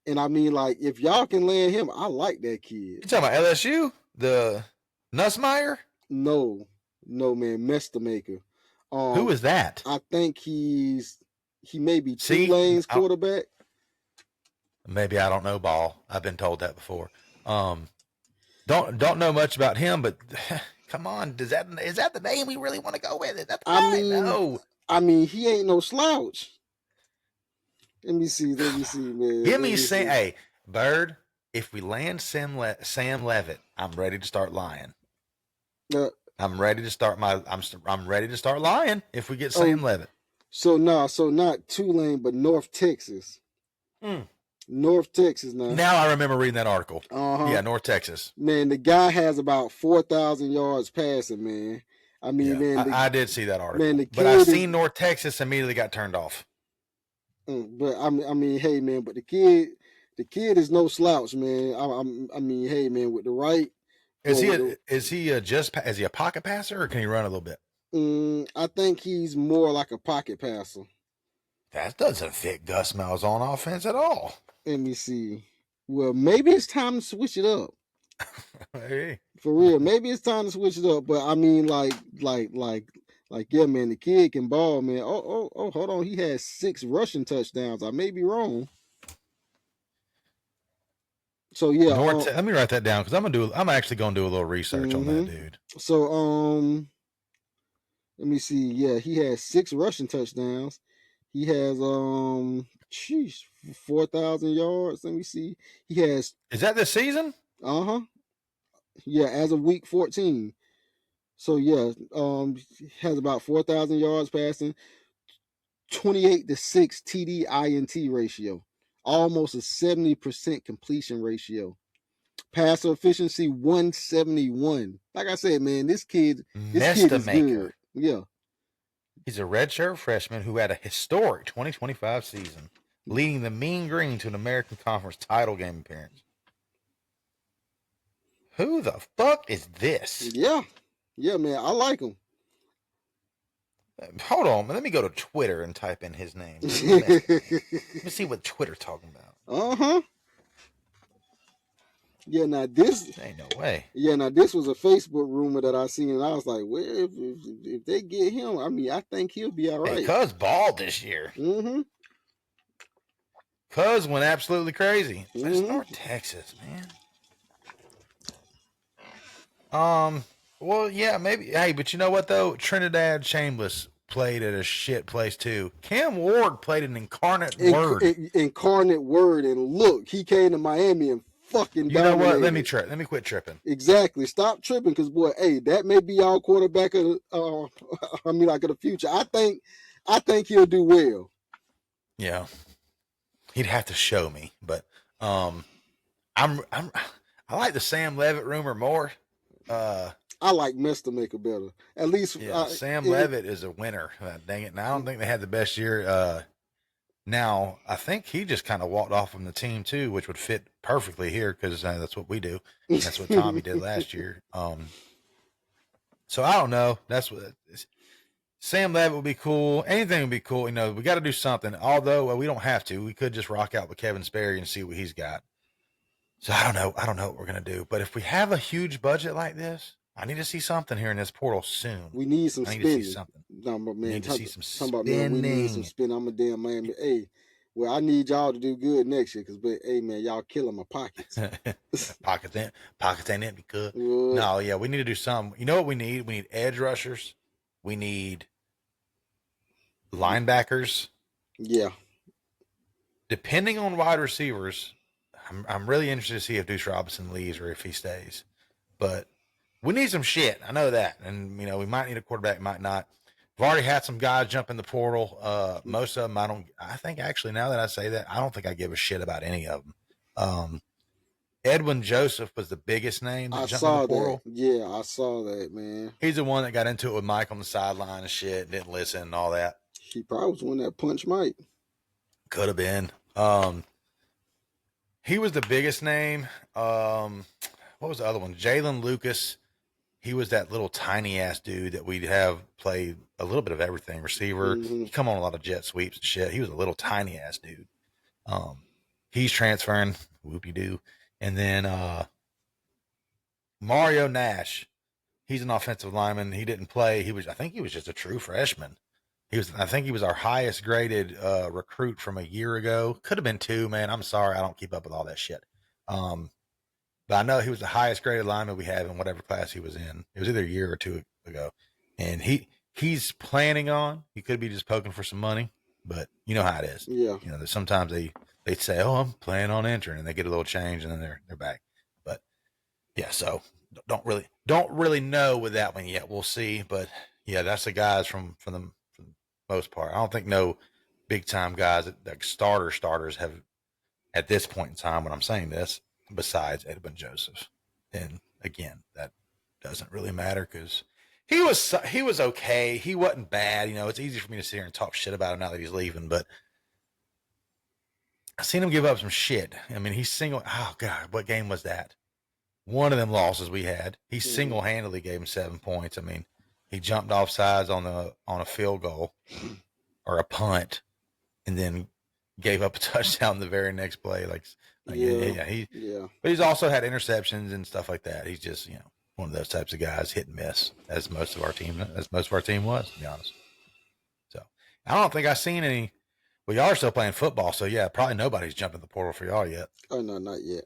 And I mean, like, if y'all can land him, I like that kid. You talking about LSU? The Nussmeier? No, man, Mr. Maker. Who is that? I think he may be Tulane's quarterback. Maybe I don't know ball. I've been told that before. Don't know much about him, but come on, is that the name we really want to go with? Is that the guy? No. I mean, he ain't no slouch. Let me see, man. Give me Sam. Hey, Byrd, if we land Sam Levitt, I'm ready to start lying. I'm ready to start I'm ready to start lying if we get Sam Levitt. So not Tulane, but North Texas. North Texas now. Now I remember reading that article. Yeah, North Texas. Man, the guy has about 4,000 yards passing, man. I mean, yeah, man. I did see that article. But I seen North Texas immediately got turned off. But I mean, hey, man. But the kid is no slouch, man. I mean, hey, man. With the right, is he a pocket passer or can he run a little bit? I think he's more like a pocket passer. That doesn't fit Gus Malzahn offense at all. Let me see. Well, maybe it's time to switch it up. Hey. For real, maybe it's time to switch it up. But I mean, like, yeah, man, the kid can ball, man. Oh, hold on. He has 6 rushing touchdowns. I may be wrong. So yeah, let me write that down because I'm actually gonna do a little research on that dude. So let me see. Yeah, he has 6 rushing touchdowns. He has 4,000 yards. Let me see. He has. Is that this season? Yeah, as of week 14. So yeah, has about 4,000 yards passing, 28-6 TD INT ratio, almost a 70% completion ratio. Passer efficiency 171. Like I said, man, this kid is good. Yeah. He's a redshirt freshman who had a historic 2025 season, leading the Mean Green to an American Conference title game appearance. Who the fuck is this? Yeah, man, I like him. Hold on, let me go to Twitter and type in his name. Let me see what Twitter's talking about. Yeah, now this ain't no way. Yeah, now this was a Facebook rumor that I seen, and I was like, well, if they get him, I mean, I think he'll be all right. Hey, Cuz balled this year. Cuz went absolutely crazy. That's North Texas, man. Well, yeah, maybe. Hey, but you know what though? Trinidad Shameless played at a shit place too. Cam Ward played an incarnate word. Incarnate word, and look, he came to Miami and fucking You know what? dominated. Let me quit tripping. Exactly. Stop tripping, because boy, hey, that may be our quarterback of the future. I think he'll do well. Yeah. He'd have to show me, but I like the Sam Levitt rumor more. I like Maker better. At least Sam Levitt is a winner. Dang it. Now I don't think they had the best year. Now I think he just kind of walked off from the team too, which would fit perfectly here because that's what we do. That's what Tommy did last year. So I don't know. That's what Sam Levitt would be cool. Anything would be cool. You know, we got to do something. Although we don't have to. We could just rock out with Kevin Sperry and see what he's got. So I don't know. I don't know what we're gonna do. But if we have a huge budget like this, I need to see something here in this portal soon. We need some spending. To see something. No, but man, we need to see some spending. Man, we need some spending. I'm a damn Miami. Hey, well, I need y'all to do good next year, because, hey, man, y'all killing my pockets. Pockets ain't empty, good. No, yeah, we need to do something. You know what we need? We need edge rushers. We need linebackers. Yeah. Depending on wide receivers, I'm really interested to see if Deuce Robinson leaves or if he stays. But we need some shit. I know that. And, you know, we might need a quarterback, might not. We've already had some guys jump in the portal. Most of them, I think actually now that I say that, I don't think I give a shit about any of them. Edwin Joseph was the biggest name that jumped in the portal. Yeah, I saw that, man. He's the one that got into it with Mike on the sideline and shit, didn't listen and all that. He probably was one that punched Mike. Could have been. He was the biggest name. What was the other one? Jalen Lucas. He was that little tiny ass dude that we'd have play a little bit of everything. Receiver. He come on a lot of jet sweeps and shit. He was a little tiny ass dude. He's transferring. Whoopie-doo. And then Mario Nash. He's an offensive lineman. He didn't play. I think he was just a true freshman. I think he was our highest graded recruit from a year ago. Could have been 2, man. I'm sorry. I don't keep up with all that shit. But I know he was the highest graded lineman we have in whatever class he was in. It was either a year or 2 ago. And he's planning on, he could be just poking for some money, but you know how it is. Yeah. You know, sometimes they say, oh, I'm planning on entering, and they get a little change and then they're back. But yeah, so don't really know with that one yet. We'll see. But yeah, that's the guys from the most part. I don't think no big time guys that starters have at this point in time when I'm saying this, besides Edwin Joseph. And again, that doesn't really matter because he was okay. He wasn't bad. You know, it's easy for me to sit here and talk shit about him now that he's leaving, but I seen him give up some shit. I mean, oh God, what game was that? One of them losses we had. He single-handedly gave him 7 points. I mean, he jumped off sides on a field goal or a punt and then gave up a touchdown the very next play. But he's also had interceptions and stuff like that. He's just, you know, one of those types of guys, hit and miss, as most of our team was, to be honest. So I don't think I've seen any. Well, y'all are still playing football, so yeah, probably nobody's jumping the portal for y'all yet. Oh no, not yet.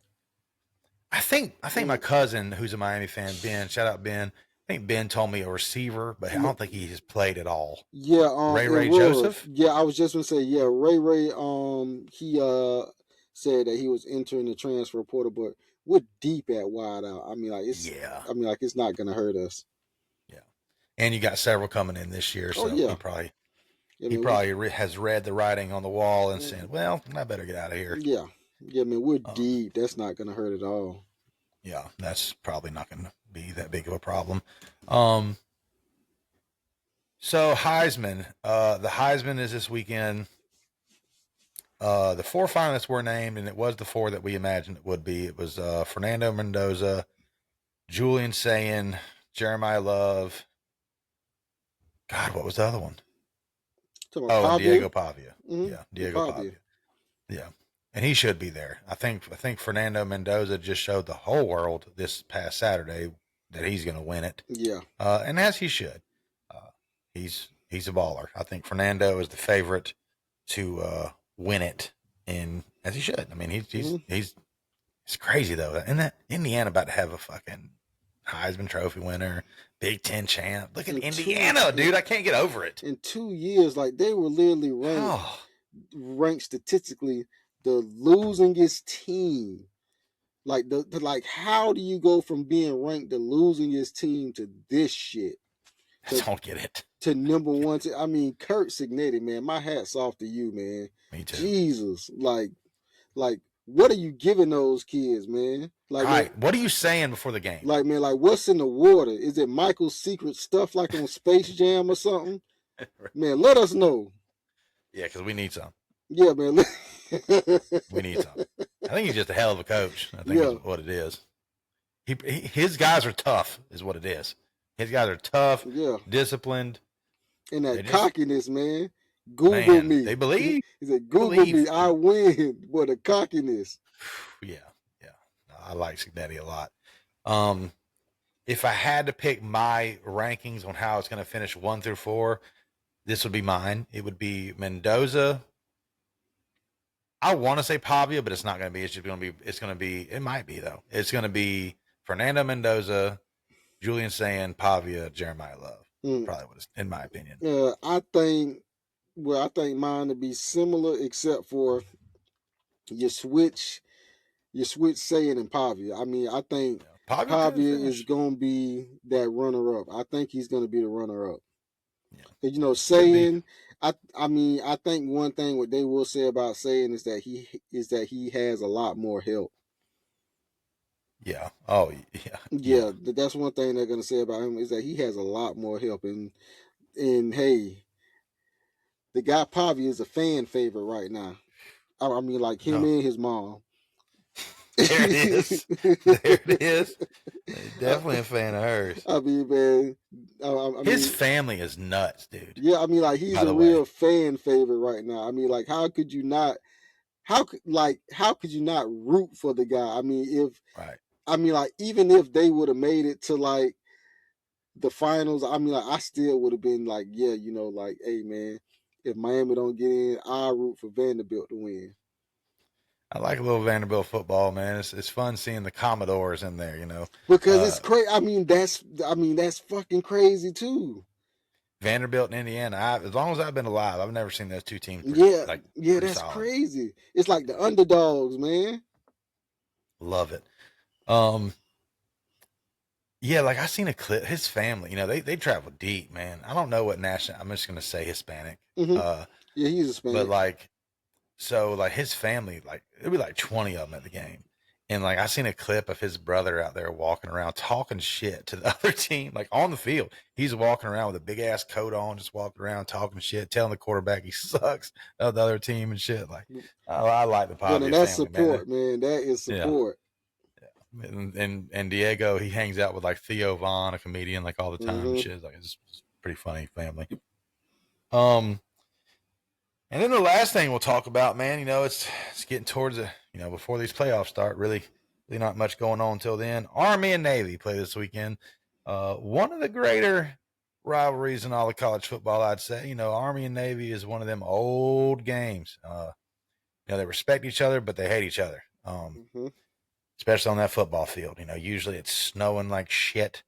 I think my cousin, who's a Miami fan, Ben, shout out Ben. I think Ben told me a receiver, but I don't think he has played at all. Yeah, Ray Joseph. Yeah, I was just gonna say, yeah, Ray. He said that he was entering the transfer portal, but we're deep at wide out. I mean, like it's not gonna hurt us. Yeah, and you got several coming in this year, so he probably has read the writing on the wall and said, "Well, I better get out of here." Yeah. Yeah, I mean, we're deep. That's not going to hurt at all. Yeah, that's probably not going to be that big of a problem. So Heisman, the Heisman is this weekend. The 4 finalists were named, and it was the 4 that we imagined it would be. It was Fernando Mendoza, Julian Sayin, Jeremiah Love. God, what was the other one? And Diego Pavia. Mm-hmm. Yeah, Diego Pavia. Yeah, and he should be there. I think Fernando Mendoza just showed the whole world this past Saturday that he's going to win it. Yeah, and as he should. He's a baller. I think Fernando is the favorite to win it, and as he should. I mean, he's crazy though. Isn't that Indiana about to have a fucking Heisman Trophy winner, Big Ten champ? Look at Indiana, dude. I can't get over it. In 2 years, like they were literally ranked statistically the losingest team. Like like how do you go from being ranked the losingest team to this shit? I don't get it. To number one. I mean, Kurt Signetti, man, my hat's off to you, man. Me too. Jesus, like, what are you giving those kids, man? Like, right. What are you saying before the game? Like, man, like, what's in the water? Is it Michael's secret stuff like on Space Jam or something? Man, let us know. Yeah, because we need some. Yeah, man. We need some. I think he's just a hell of a coach. I think that's what it is. His guys are tough, is what it is. His guys are tough, disciplined. And that cockiness, man. Google me. They believe. He said, Google me, I win. What a cockiness. Yeah. I like Signetti a lot. If I had to pick my rankings on how it's going to finish 1 through 4, this would be mine. It would be Mendoza. I want to say Pavia, but it's not going to be. It's just going to be, it might be though. It's going to be Fernando Mendoza, Julian Sayin, Pavia, Jeremiah Love. Probably what it's, in my opinion. I think mine to be similar, except for you switch Sayin and Pavia. I mean, I think Pavia is going to be that runner-up. I think he's going to be the runner-up. Yeah. You know, Sayin, I mean, I think one thing what they will say about Sayin is that he has a lot more help. Yeah. Oh, yeah. Yeah, that's one thing they're going to say about him is that he has a lot more help. And hey, the guy Pavia is a fan favorite right now. I mean, like him and his mom. There it is. There it is. Definitely a fan of hers. I mean, man. His family is nuts, dude. Yeah, I mean, like he's a real fan favorite right now. I mean, like how could you not root for the guy? I mean, like even if they would have made it to like the finals, I mean, like I still would have been like, yeah, you know, like, hey man, if Miami don't get in, I'll root for Vanderbilt to win. I like a little Vanderbilt football, man. It's fun seeing the Commodores in there, you know. Because it's crazy. I mean, that's fucking crazy too. Vanderbilt and Indiana. As long as I've been alive, I've never seen those two teams. That's solid. Crazy. It's like the underdogs, man. Love it. Yeah, like I seen a clip. His family, you know, they travel deep, man. I don't know what national. I'm just gonna say Hispanic. Mm-hmm. Yeah, he's Hispanic. But like, so like his family, like it'd be like 20 of them at the game, and like I seen a clip of his brother out there walking around talking shit to the other team, like on the field. He's walking around with a big ass coat on, just walking around talking shit, telling the quarterback he sucks of the other team and shit. Like, I like the Pavia that's family, support, man. That is support. Yeah. And Diego, he hangs out with like Theo Vaughn, a comedian, like all the time. Mm-hmm. Shit, like it's pretty funny family. And then the last thing we'll talk about, man, you know, it's getting towards the, you know, before these playoffs start, really not much going on until then. Army and Navy play this weekend. One of the greater rivalries in all of college football, I'd say. You know, Army and Navy is one of them old games. You know, they respect each other, but they hate each other. Mm-hmm. Especially on that football field. You know, usually it's snowing like shit.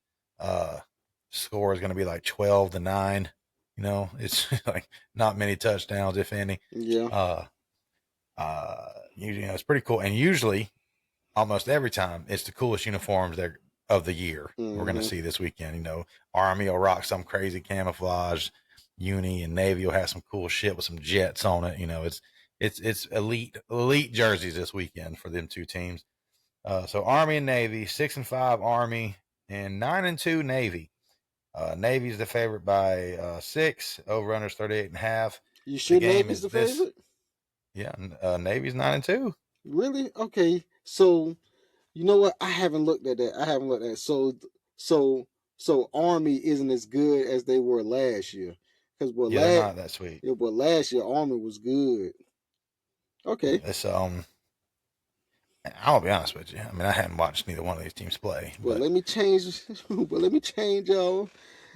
Score is going to be like 12-9. You know, it's like not many touchdowns, if any. Yeah. Usually, you know, it's pretty cool. And usually, almost every time, it's the coolest uniforms of the year. Mm-hmm. We're going to see this weekend. You know, Army will rock some crazy camouflage uni, and Navy will have some cool shit with some jets on it. You know, it's elite jerseys this weekend for them two teams. So Army and Navy, 6-5 Army and 9-2 Navy. Navy's the favorite by 6. Over under 38.5. You The sure game Navy's is the this. favorite? Yeah, Navy's 9-2. Really? Okay. So you know what? I haven't looked at that. I haven't looked at it. So Army isn't as good as they were last year. Because Yeah, they're not that sweet. yeah, but last year Army was good. Okay. It's I'll be honest with you. I mean, I hadn't watched neither one of these teams play. Well, But let me change. But let me change y'all.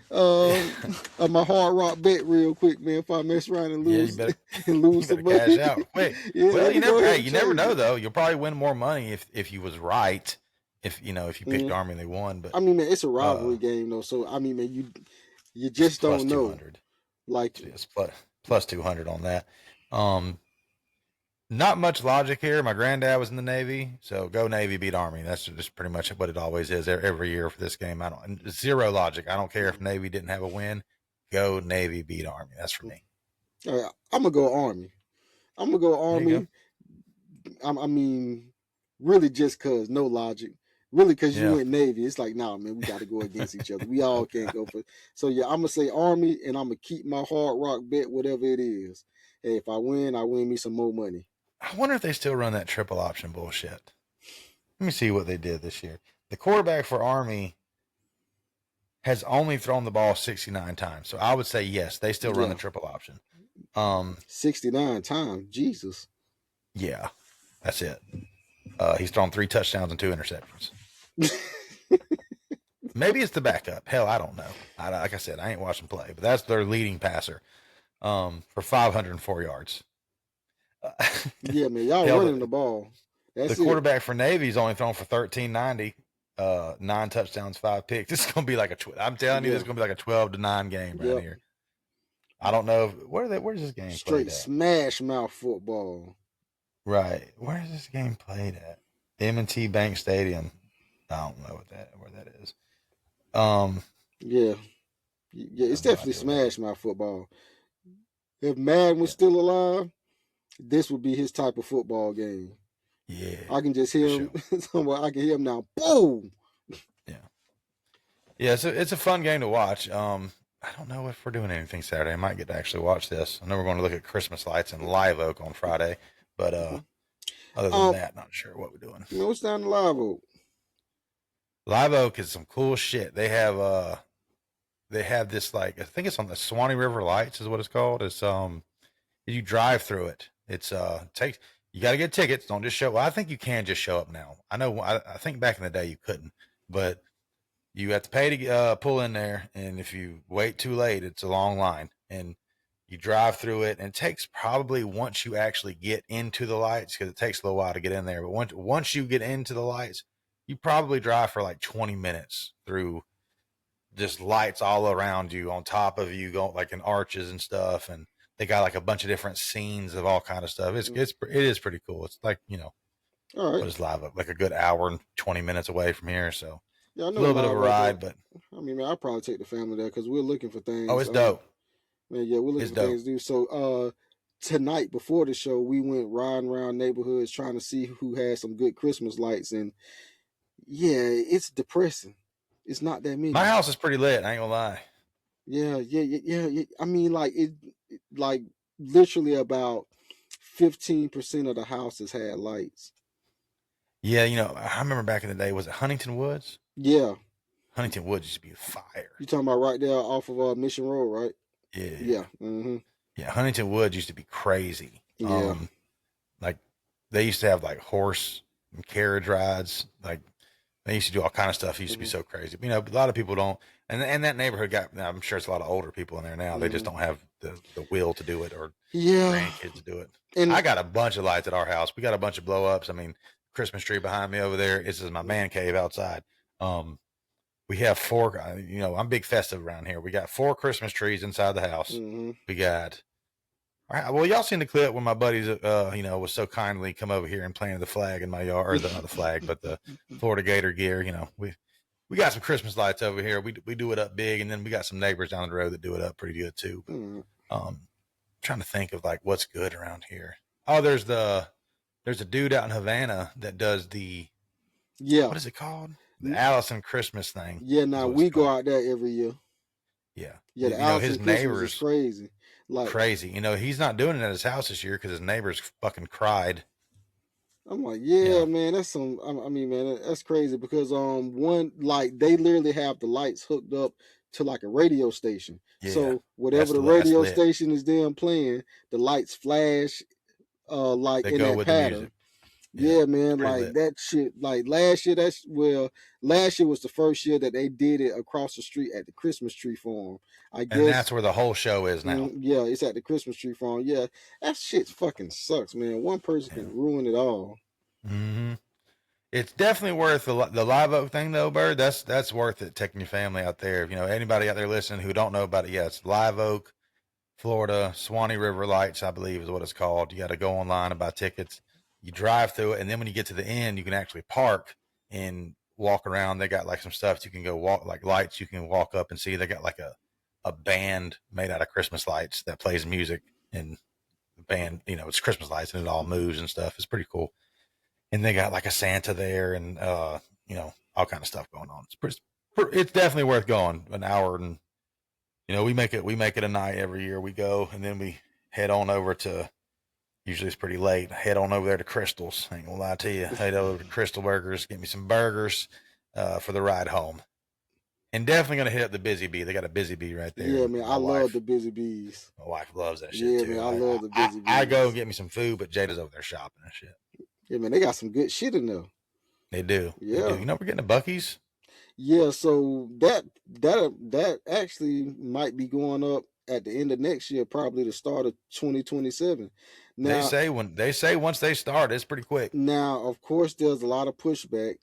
My hard rock bet real quick, man. If I mess around and lose, you and lose better some money, cash out. Wait, yeah, well, let me go ahead and you never change know it. though. You'll probably win more money if you was right. If you picked Mhm. Army and they won. But I mean, man, it's a rivalry game though. So I mean, man, you just plus don't know. 200. Like, So it's plus 200 on that. Not much logic here. My granddad was in the Navy, so go Navy, beat Army. That's just pretty much what it always is every year for this game. Zero logic. I don't care if Navy didn't have a win. Go Navy, beat Army. That's for me. I'm gonna go Army. I'm gonna go There you Army. I mean, really, just cause no logic. Really, cause you Yeah. went Navy. It's like, nah, man, we got to go against each other. We all can't go for. So yeah, I'm gonna say Army, and I'm gonna keep my hard rock bet, whatever it is. And if I win me some more money. I wonder if they still run that triple option bullshit. Let me see what they did this year. The quarterback for Army has only thrown the ball 69 times. So I would say yes, they still run the triple option. 69 times. Jesus. Yeah, that's it. He's thrown 3 touchdowns and 2 interceptions. Maybe it's the backup. Hell, I don't know. Like I said, I ain't watching play, but that's their leading passer for 504 yards. Yeah, man, y'all running the ball. That's the quarterback for Navy's only thrown for 1390, 9 touchdowns, 5 picks. This is gonna be like I'm telling you, this is gonna be like a 12-9 game right here. I don't know where's this game straight played at? smash mouth football. Right. Where is this game played at? M&T Bank Stadium. I don't know where that is. Yeah, it's definitely smash mouth football. If Madden was still alive, this would be his type of football game. Yeah, I can just hear him. Sure. I can hear him now. Boom. Yeah. So it's a fun game to watch. I don't know if we're doing anything Saturday. I might get to actually watch this. I know we're going to look at Christmas lights in Live Oak on Friday, but other than that, not sure what we're doing. What's down the Live Oak? Live Oak is some cool shit. They have this, like, I think it's on the Swanee River Lights is what it's called. It's you drive through it. It's you got to get tickets. Don't just show. Well, I think you can just show up now. I know. I think back in the day you couldn't, but you have to pay to pull in there, and if you wait too late, it's a long line. And you drive through it, and it takes probably, once you actually get into the lights, because it takes a little while to get in there. But once you get into the lights, you probably drive for like 20 minutes through just lights all around you, on top of you, going like in arches and stuff, and they got like a bunch of different scenes of all kind of stuff. It is pretty cool. It's like, all right, what is Live Oak, like a good hour and 20 minutes away from here, so yeah, I know a little bit of a ride. But I mean, man, I'll probably take the family there because we're looking for things. Oh, it's dope. Man, yeah, we're looking for things to do. So tonight before the show, we went riding around neighborhoods trying to see who had some good Christmas lights, and yeah, it's depressing. It's not that many. My house is pretty lit, I ain't gonna lie. Yeah. I mean, like like literally about 15% of the houses had lights. Yeah, I remember back in the day, was it Huntington Woods? Yeah. Huntington Woods used to be fire. You talking about right there off of Mission Road, right? Yeah. Yeah. Mm-hmm. Yeah, Huntington Woods used to be crazy. Yeah. Like they used to have like horse and carriage rides. Like they used to do all kind of stuff. It used to be so crazy. A lot of people don't. And that neighborhood I'm sure it's a lot of older people in there now. They just don't have the will to do it, or grandkids to do it. And I got a bunch of lights at our house. We got a bunch of blow ups. I mean, Christmas tree behind me over there. This is my man cave outside. We have 4, I'm big festive around here. We got 4 Christmas trees inside the house. Mm-hmm. We got, all right, well, y'all seen the clip when my buddies, was so kindly come over here and planted the flag in my yard, or not the flag, but the Florida Gator gear. We got some Christmas lights over here. We do it up big, and then we got some neighbors down the road that do it up pretty good too. But, trying to think of like what's good around here. Oh, there's a dude out in Havana that does what is it called? The Allison Christmas thing. Yeah, now we go out there every year. Yeah. Yeah, the Allison Christmas is crazy. Like crazy. He's not doing it at his house this year because his neighbors fucking cried. I'm like, yeah, man, that's some. I mean, man, that's crazy because one, like, they literally have the lights hooked up to like a radio station. Yeah, so whatever the radio station is them playing, the lights flash, like they in that pattern. Yeah, man, like lit. that shit. Like last year, last year was the first year that they did it across the street at the Christmas tree farm. I guess, and that's where the whole show is now. Yeah, it's at the Christmas tree farm. Yeah, that shit fucking sucks, man. One person can ruin it all. Mm-hmm. It's definitely worth the Live Oak thing, though, Byrd. That's worth it. Taking your family out there. Anybody out there listening who don't know about it, it's Live Oak, Florida, Swanee River Lights, I believe is what it's called. You got to go online and buy tickets. You drive through it, and then when you get to the end, you can actually park and walk around. They got like some stuff you can go walk, like lights you can walk up and see. They got like a band made out of Christmas lights that plays music, and the band, it's Christmas lights and it all moves and stuff. It's pretty cool. And they got like a Santa there and, all kind of stuff going on. It's definitely worth going an hour. And, we make it a night every year. We go and then we head on over to, usually it's pretty late, head on over there to Crystal's. I ain't gonna lie to you. Head over to Crystal Burgers, get me some burgers for the ride home. And definitely going to hit up the Busy Bee. They got a Busy Bee right there. Yeah, man, I love the Busy Bees. My wife loves that shit too. Yeah, man, I love the Busy Bees. I go and get me some food, but Jada's over there shopping and shit. Yeah, man, they got some good shit in there. They do. Yeah. They do. We're getting a Buc-ee's. Yeah, so that actually might be going up at the end of next year, probably the start of 2027. Now, they say once they start, it's pretty quick. Now, of course, there's a lot of pushback.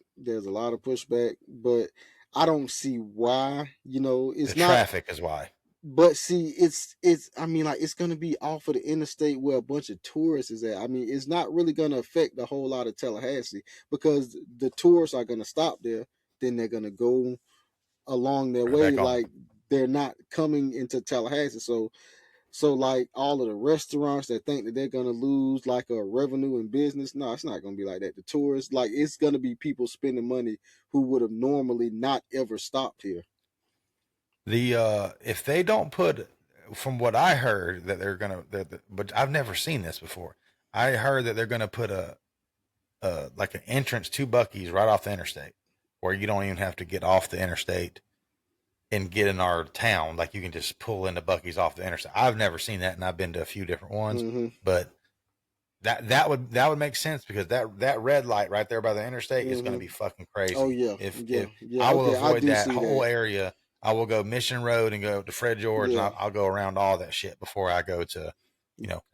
But I don't see why. It's the not traffic is why. But see, it's I mean, like, it's gonna be off of the interstate where a bunch of tourists is at. I mean, it's not really gonna affect a whole lot of Tallahassee because the tourists are gonna stop there, then they're gonna go along their way, like they're not coming into Tallahassee. So like all of the restaurants that think that they're gonna lose like a revenue in business, no, it's not gonna be like that. The tourists, like, it's gonna be people spending money who would have normally not ever stopped here. If they don't put, from what I heard, that they're gonna, but I've never seen this before. I heard that they're gonna put like an entrance to Buc-ee's right off the interstate, where you don't even have to get off the interstate and get in our town. Like, you can just pull into Buc-ee's off the interstate. I've never seen that, and I've been to a few different ones, but that would make sense because that red light right there by the interstate is going to be fucking crazy. Oh yeah. If I will avoid that whole area. I will go Mission Road and go to Fred George, and I'll go around all that shit before I go to,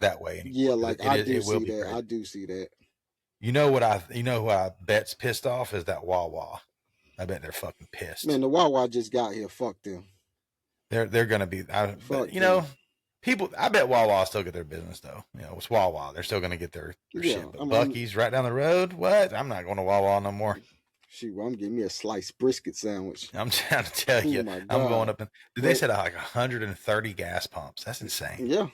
that way. Anymore. Yeah, like I do see that. I do see that. You know who I bet's pissed off is that Wawa. I bet they're fucking pissed. Man, the Wawa just got here. Fuck them. They're gonna be. People. I bet Wawa still get their business though. It's Wawa. They're still gonna get their shit. But Buc-ee's right down the road. What? I'm not going to Wawa no more. Shoot, I'm getting me a sliced brisket sandwich. I'm trying to tell you, I'm going up. They said like 130 gas pumps. That's insane. Yeah.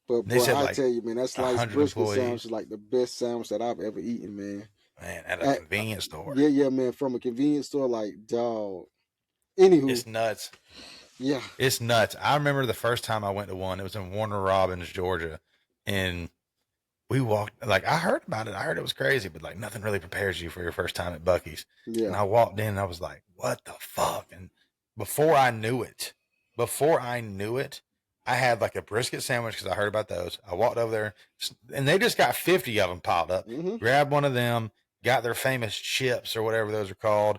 But boy, I tell you, man, that sliced brisket sandwich is like the best sandwich that I've ever eaten, man. Man, at a convenience store. Yeah, man, from a convenience store, like, dog. Anywho. It's nuts. Yeah. It's nuts. I remember the first time I went to one. It was in Warner Robins, Georgia. And we walked, like, I heard about it. I heard it was crazy, but like nothing really prepares you for your first time at Buc-ee's. Yeah. And I walked in and I was like, what the fuck? And before I knew it, I had like a brisket sandwich because I heard about those. I walked over there and they just got 50 of them piled up. Grabbed one of them, got their famous chips or whatever those are called.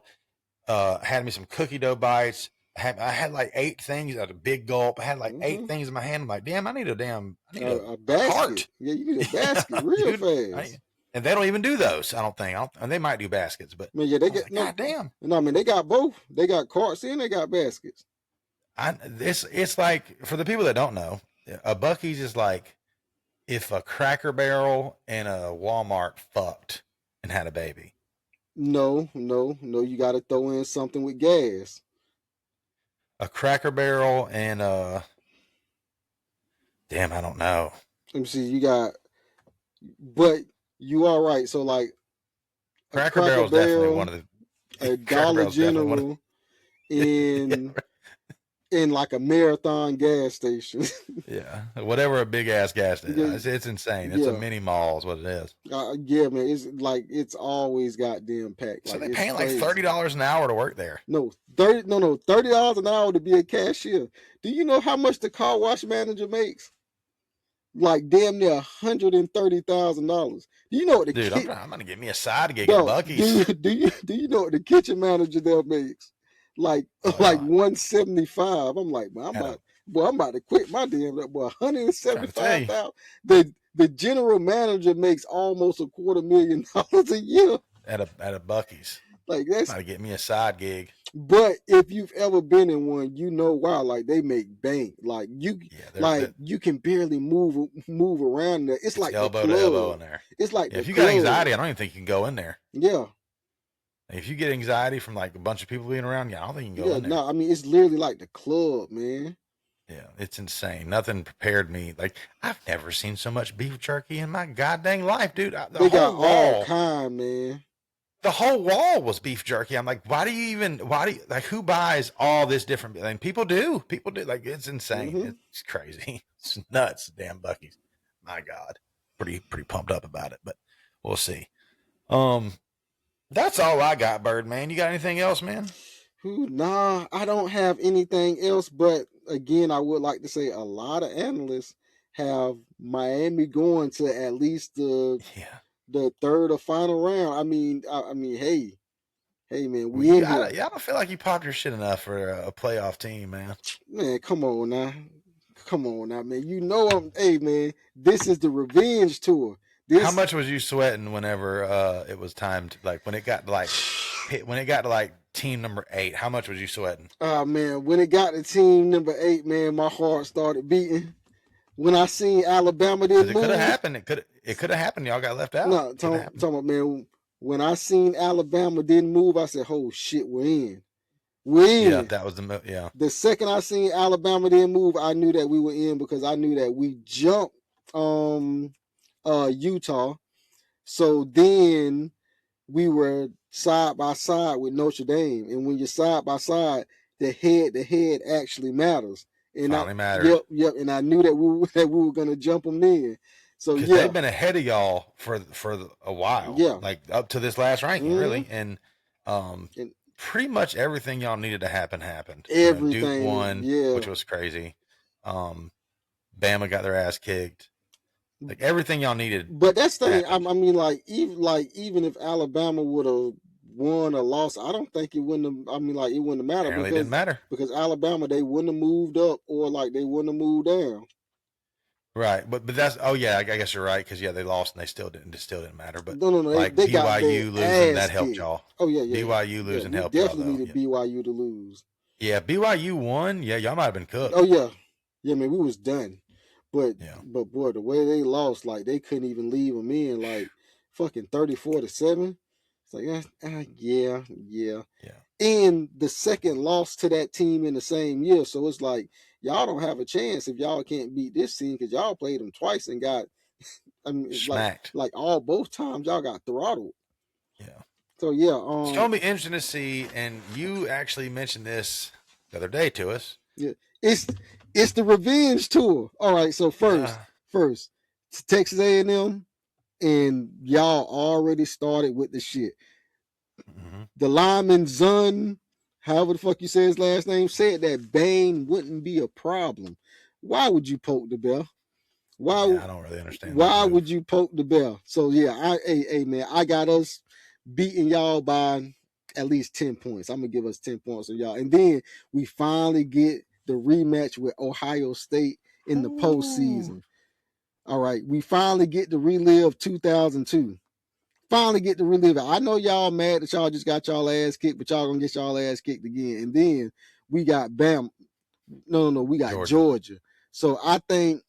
Had me some cookie dough bites. I had like 8 things at a big gulp. I had like 8 things in my hand. I'm like, damn, I need a basket. Cart. Yeah, you need a basket real fast. And they don't even do those, I don't think. And they might do baskets, but man, yeah, they get God damn. No, I mean, they got both. They got carts and they got baskets. It's like, for the people that don't know, a Buc-ee's is like if a Cracker Barrel and a Walmart fucked and had a baby. No, you got to throw in something with gas. A Cracker Barrel and damn, I don't know. Let me see. But you are right. So like, Cracker Barrel is definitely one of the. A Dollar General in in like a Marathon gas station. Yeah, whatever a big ass gas station. It's insane. It's a mini mall, is what it is. Yeah, man. It's like it's always goddamn packed. So like, they're it's paying crazy. like $30 an hour to work there. No, $30 an hour to be a cashier. Do you know how much the car wash manager makes? Like damn near $130,000. Do you know what the dude? I'm gonna get me a side gig at Buc-ee's. Do you know what the kitchen manager there makes? Like 175. I'm like, man, I'm about to quit my damn. Boy, $175,000. The general manager makes almost $250,000 a year at a Buc-ee's. Like that's gotta get me a side gig. But if you've ever been in one, you know, wow, like they make bank. Like you you can barely move around there. It's like elbow to elbow in there. It's like if you got anxiety, I don't even think you can go in there. Yeah. If you get anxiety from like a bunch of people being around, I don't think you can go in there. No, I mean it's literally like the club, man. Yeah, it's insane. Nothing prepared me. Like I've never seen so much beef jerky in my goddamn life, dude. They got all kind, man. The whole wall was beef jerky. I'm like, who buys all this different? I mean, people do. Like, it's insane. Mm-hmm. It's crazy. It's nuts. Damn Buc-ee's. My God. Pretty pumped up about it, but we'll see. That's all I got, Byrd, man. You got anything else, man? Nah, I don't have anything else, but again, I would like to say a lot of analysts have Miami going to at least the third or final round. I mean, hey, man, we in here. Yeah, I don't feel like you popped your shit enough for a playoff team, man. Man, come on now, man. You know hey, man, this is the revenge tour. How much was you sweating whenever it was time to when it got to like team number 8? How much was you sweating? Oh man, when it got to team number 8, man, my heart started beating. When I seen Alabama didn't move, it could have happened. It could have happened. Y'all got left out. No, talking about, man. When I seen Alabama didn't move, I said, "Oh shit, we're in." Yeah, that was The second I seen Alabama didn't move, I knew that we were in because I knew that we jumped Utah. So then we were side by side with Notre Dame, and when you're side by side, the head to head actually matters. And Yep. And I knew that we were gonna jump them in. So they've been ahead of y'all for a while. Yeah, like up to this last ranking, really, and pretty much everything y'all needed to happen happened. Everything, Duke won, which was crazy. Bama got their ass kicked. Like everything y'all needed. But that's the thing. I mean, even if Alabama would have won or lost, I don't think it wouldn't have. I mean, it wouldn't have mattered. It didn't matter because Alabama, they wouldn't have moved up or they wouldn't have moved down. Right, but that's I guess you're right because they lost and they still didn't matter. But no, like they BYU losing that helped y'all. Oh yeah. BYU losing helped y'all. Definitely needed BYU to lose. Yeah, BYU won. Yeah, y'all might have been cooked. Oh yeah, man, we was done. But boy, the way they lost, they couldn't even leave them in, fucking 34-7. It's like, yeah. And the second loss to that team in the same year, so it's like y'all don't have a chance if y'all can't beat this team because y'all played them twice and got, smacked. Both times y'all got throttled. Yeah. So yeah, it's gonna be interesting to see. And you actually mentioned this the other day to us. Yeah, it's the revenge tour. All right, so first, Texas A&M, and y'all already started with the shit. Mm-hmm. The lineman Zun, however the fuck you say his last name, said that Bain wouldn't be a problem. Why would you poke the bell? I don't really understand. Why would you poke the bell? So yeah, man, I got us beating y'all by at least 10 points. I'm gonna give us 10 points on y'all, and then we finally get the rematch with Ohio State in the postseason. All right, we finally get to relive 2002. Finally get to relive it. I know y'all mad that y'all just got y'all ass kicked, but y'all gonna get y'all ass kicked again. And then we got Bam. No, we got Georgia. So I think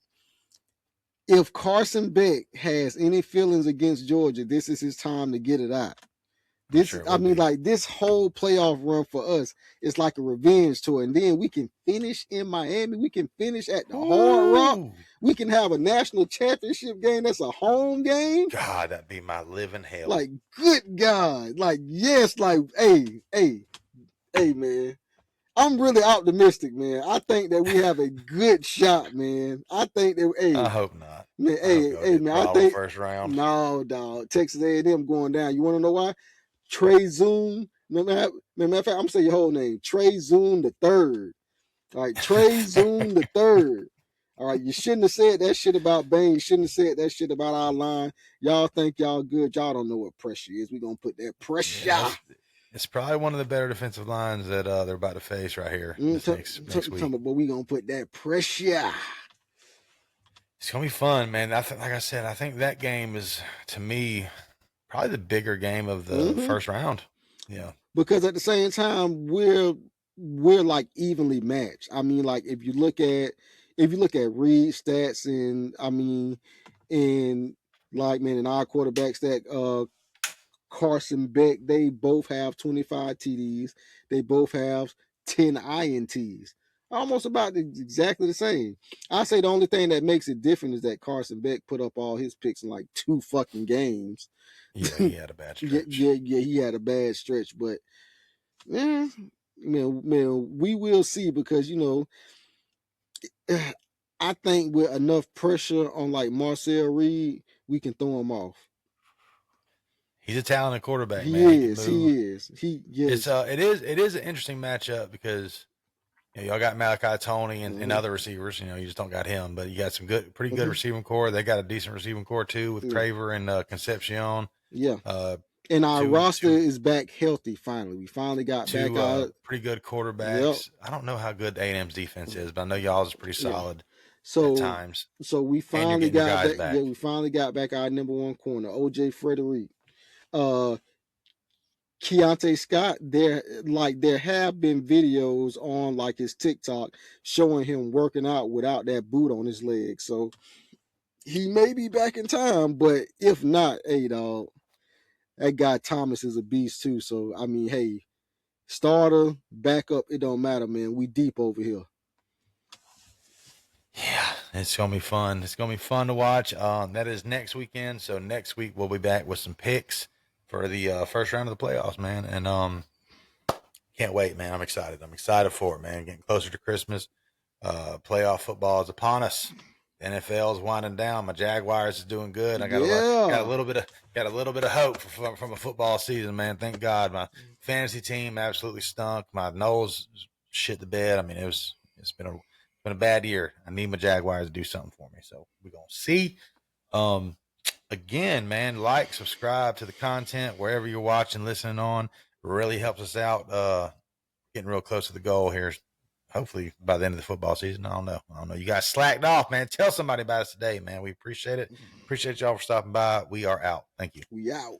if Carson Beck has any feelings against Georgia, this is his time to get it out. This whole playoff run for us is like a revenge tour, and then we can finish in Miami. We can finish at the Hard Rock. We can have a national championship game. That's a home game. God, that'd be my living hell. Good God, yes, hey, man. I'm really optimistic, man. I think that we have a good shot, man. I think that. Hey, I hope not. man. Hey, man. I think first round. no, dog. Texas A&M going down. You want to know why? Trey Zoom. Matter of fact, I'm gonna say your whole name. Trey Zoom the third. All right, Trey Zoom the third. All right, you shouldn't have said that shit about Bane. You shouldn't have said that shit about our line. Y'all think y'all good. Y'all don't know what pressure is. We gonna put that pressure. Yeah, it's probably one of the better defensive lines that they're about to face right here next week. But we gonna put that pressure. It's gonna be fun, man. Like I said, I think that game is, to me, probably the bigger game of the first round. Yeah, because at the same time we're like evenly matched. I mean, like if you look at Reed stats, and I mean, and like, man, in our quarterback stat, Carson Beck, they both have 25 TDs. They both have 10 INTs. Almost about exactly the same. I say the only thing that makes it different is that Carson Beck put up all his picks in like 2 fucking games. Yeah, he had a bad stretch. yeah, he had a bad stretch, but man, we will see, because I think with enough pressure on like Marcel Reed, we can throw him off. He's a talented quarterback, he man. Is. He is. It is an interesting matchup because y'all got Malachi Toney and other receivers. You just don't got him, but you got some pretty good receiving core. They got a decent receiving core too with Craver and Concepcion. Yeah. And our roster is back healthy finally. We finally got back out. Pretty good quarterbacks. Yep. I don't know how good A&M's defense is, but I know y'all's is pretty solid at times. So we finally got back. Yeah, we finally got back our number 1 corner, OJ Frederick. Keontae Scott, there have been videos on like his TikTok showing him working out without that boot on his leg. So he may be back in time, but if not, hey dog, that guy Thomas is a beast too. So I mean, hey, starter, backup, it don't matter, man. We deep over here. Yeah, it's gonna be fun. It's gonna be fun to watch. That is next weekend. So next week we'll be back with some picks for the first round of the playoffs, man. And can't wait, man. I'm excited. I'm excited for it, man. Getting closer to Christmas. Playoff football is upon us. The NFL is winding down. My Jaguars is doing good. I got a little bit of hope from a football season, man. Thank God. My fantasy team absolutely stunk. My Noles shit the bed. I mean, it's been a bad year. I need my Jaguars to do something for me. So we're gonna see. Again, man, like, subscribe to the content wherever you're watching, listening on. It really helps us out. Getting real close to the goal here. Hopefully by the end of the football season. I don't know. You guys slacked off, man. Tell somebody about us today, man. We appreciate it. Appreciate y'all for stopping by. We are out. Thank you. We out.